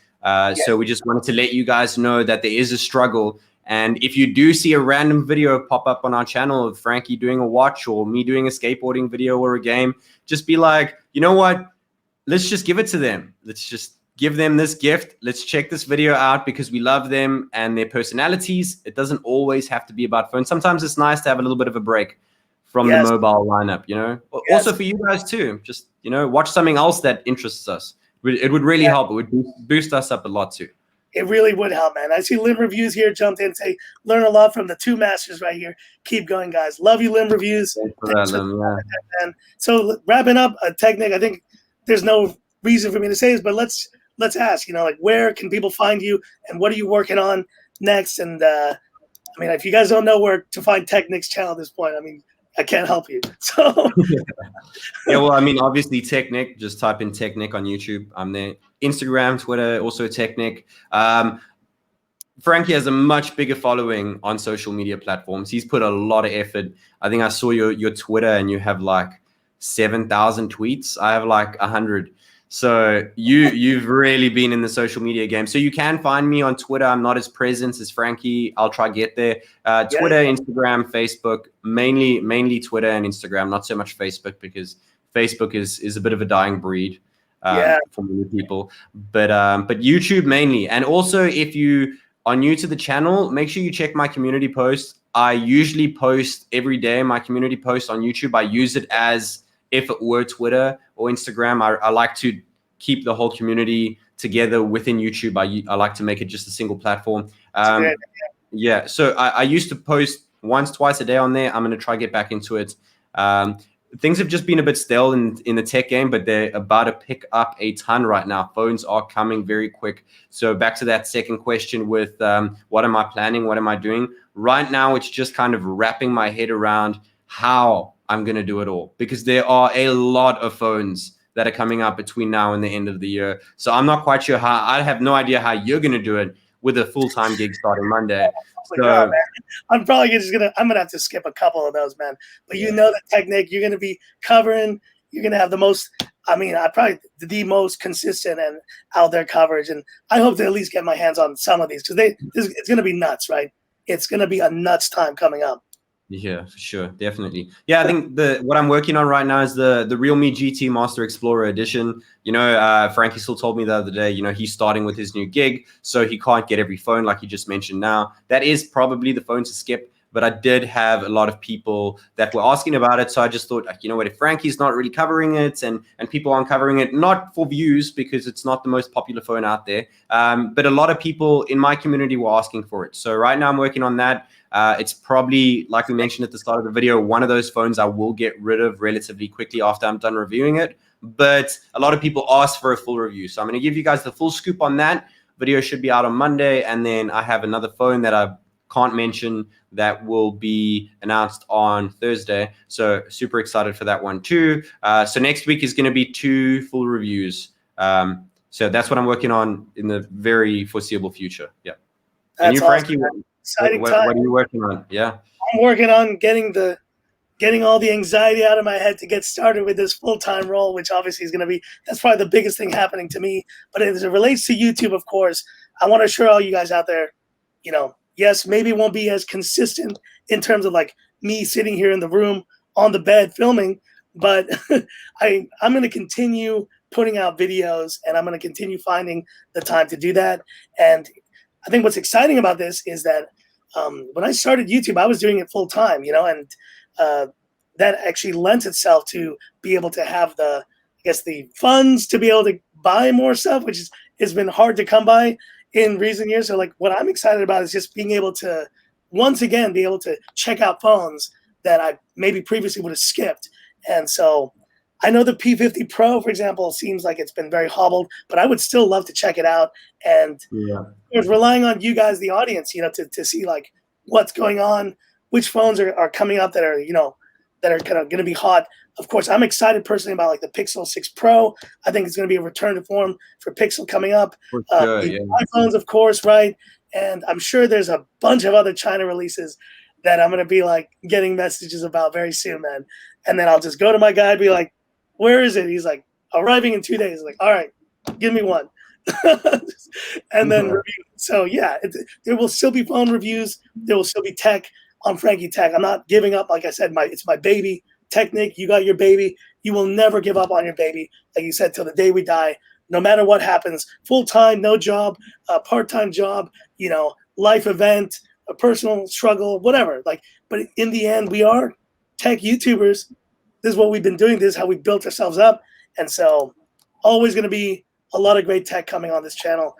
So we just wanted to let you guys know that there is a struggle. And if you do see a random video pop up on our channel of Frankie doing a watch or me doing a skateboarding video or a game, just be like, you know what? Let's just give it to them. Let's just give them this gift. Let's check this video out because we love them and their personalities. It doesn't always have to be about phones. Sometimes it's nice to have a little bit of a break from the mobile lineup, Also for you guys too, just, watch something else that interests us. It would really help. It would boost us up a lot too. It really would help, man. I see Limb Reviews here jumped in and say, learn a lot from the two masters right here. Keep going, guys. Love you, Limb Reviews. And so wrapping up, TechNick, I think there's no reason for me to say this, but let's ask, where can people find you and what are you working on next? And I mean, if you guys don't know where to find TechNick's channel at this point, I mean, I can't help you. So yeah, well, I mean, obviously TechNick, just type in TechNick on YouTube. I'm there. Instagram, Twitter, also TechNick. Frankie has a much bigger following on social media platforms. He's put a lot of effort. I think I saw your Twitter and you have like 7,000 tweets. I have like 100. So you've really been in the social media game. So you can find me on Twitter. I'm not as present as Frankie. I'll try to get there. Twitter, Instagram, Facebook, mainly Twitter and Instagram, not so much Facebook because Facebook is a bit of a dying breed for many people. But YouTube mainly. And also if you are new to the channel, make sure you check my community posts. I usually post every day my community post on YouTube. I use it as if it were Twitter or Instagram. I like to keep the whole community together within YouTube. I like to make it just a single platform. So I used to post once, twice a day on there. I'm going to try to get back into it. Things have just been a bit stale in the tech game, but they're about to pick up a ton right now. Phones are coming very quick. So back to that second question with what am I planning? What am I doing? Right now, it's just kind of wrapping my head around how I'm going to do it all, because there are a lot of phones that are coming out between now and the end of the year. So I'm not quite sure I have no idea how you're going to do it with a full-time gig starting Monday. So I'm probably just I'm going to have to skip a couple of those, man. But you know that TechNick, you're going to be covering, you're going to have the most, probably the most consistent and out there coverage. And I hope to at least get my hands on some of these because it's going to be nuts, right? It's going to be a nuts time coming up. Yeah, for sure. Definitely. Yeah, I think what I'm working on right now is the Realme GT Master Explorer Edition. Frankie still told me the other day, he's starting with his new gig, so he can't get every phone like you just mentioned now. That is probably the phone to skip, but I did have a lot of people that were asking about it, so I just thought, you know what, if Frankie's not really covering it and people aren't covering it, not for views because it's not the most popular phone out there, but a lot of people in my community were asking for it. So right now I'm working on that. It's probably, like we mentioned at the start of the video, one of those phones I will get rid of relatively quickly after I'm done reviewing it. But a lot of people ask for a full review. So I'm going to give you guys the full scoop on that. Video should be out on Monday. And then I have another phone that I can't mention that will be announced on Thursday. So super excited for that one too. So next week is going to be 2 full reviews. So that's what I'm working on in the very foreseeable future. Yeah. That's and you, Frankie, awesome. What are you working on? Yeah, I'm working on getting all the anxiety out of my head to get started with this full-time role, which obviously is going to be, that's probably the biggest thing happening to me. But as it relates to YouTube, of course, I want to assure all you guys out there, yes, maybe it won't be as consistent in terms of like me sitting here in the room on the bed filming, but I'm going to continue putting out videos, and I'm going to continue finding the time to do that. And I think what's exciting about this is that when I started YouTube, I was doing it full time, and that actually lends itself to be able to have the funds to be able to buy more stuff, which has been hard to come by in recent years. So like what I'm excited about is just being able to once again be able to check out phones that I maybe previously would have skipped. And so I know the P50 Pro, for example, seems like it's been very hobbled, but I would still love to check it out. And relying on you guys, the audience, to see like what's going on, which phones are coming up that are, that are kind of going to be hot. Of course, I'm excited personally about like the Pixel 6 Pro. I think it's going to be a return to form for Pixel coming up. For sure, iPhones, of course, right? And I'm sure there's a bunch of other China releases that I'm going to be like getting messages about very soon, man. And then I'll just go to my guy and be like, where is it? He's like, arriving in 2 days. Like, all right, give me one. And then review. So yeah, there will still be phone reviews. There will still be tech on Frankie Tech. I'm not giving up. Like I said, it's my baby. TechNick, you got your baby. You will never give up on your baby. Like you said, till the day we die, no matter what happens, full-time, no job, part-time job, life event, a personal struggle, whatever. Like, but in the end, we are tech YouTubers. This is what we've been doing. This is how we built ourselves up. And so always going to be a lot of great tech coming on this channel.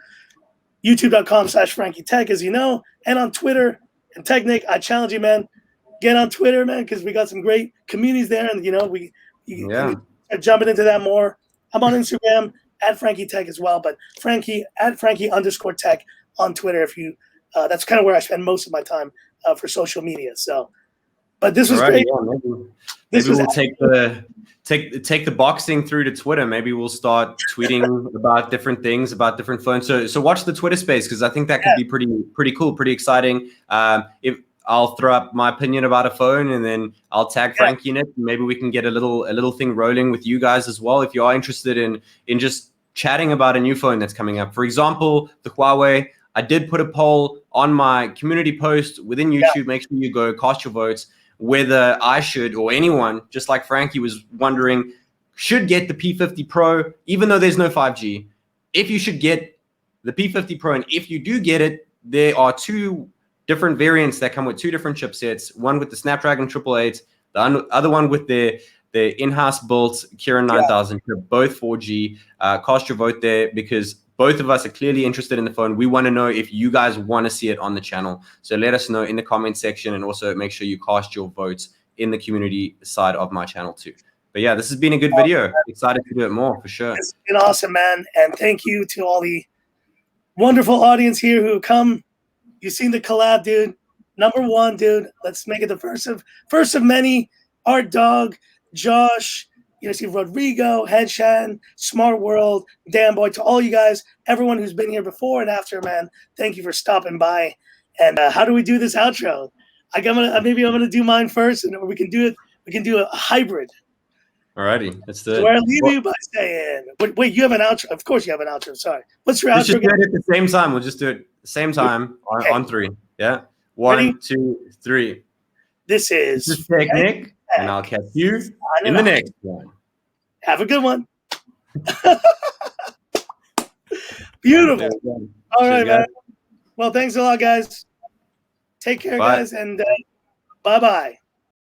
YouTube.com/Frankie Tech, as you know, and on Twitter and TechNick. I challenge you, man. Get on Twitter, man, because we got some great communities there, and we are jumping into that more. I'm on Instagram at Frankie Tech as well, but Frankie_Tech on Twitter. If you, that's kind of where I spend most of my time for social media. So, but this was great. Yeah, maybe we'll take the boxing through to Twitter. Maybe we'll start tweeting about different things, about different phones. So watch the Twitter space, because I think that could be pretty cool, pretty exciting. If I'll throw up my opinion about a phone, and then I'll tag Frankie in it. Maybe we can get a little thing rolling with you guys as well, if you are interested in just chatting about a new phone that's coming up. For example, the Huawei. I did put a poll on my community post within YouTube. Make sure you go cast your votes whether I should, or anyone, just like Frankie was wondering, should get the P50 Pro, even though there's no 5G. If you should get the P50 Pro, and if you do get it, there are two different variants that come with two different chipsets, one with the Snapdragon 888, the other one with the in-house built Kirin 9000 chip, both 4G. Cast your vote there, because both of us are clearly interested in the phone. We want to know if you guys want to see it on the channel. So let us know in the comment section, and also make sure you cast your votes in the community side of my channel too. But yeah, this has been a good video. Excited to do it more, for sure. It's been awesome, man. And thank you to all the wonderful audience here who come. You've seen the collab, dude. #1, dude. Let's make it the first of many. Art Dog, Josh, see Rodrigo, Headshan, Smart World, Dan Boy, to all you guys, everyone who's been here before and after, man. Thank you for stopping by. And how do we do this outro? Maybe I'm gonna do mine first, and we can do it. We can do a hybrid. Alrighty, let's do it. So I leave you by saying, wait, you have an outro. Of course you have an outro. Sorry. What's your outro? Let's just do it at the same time. We'll just do it same time on 3. Yeah. 1, 2, 3. This is TechNick, and I'll catch you in the next one. Have a good one. Beautiful. All right, man. Well, thanks a lot, guys. Take care, guys, and bye-bye.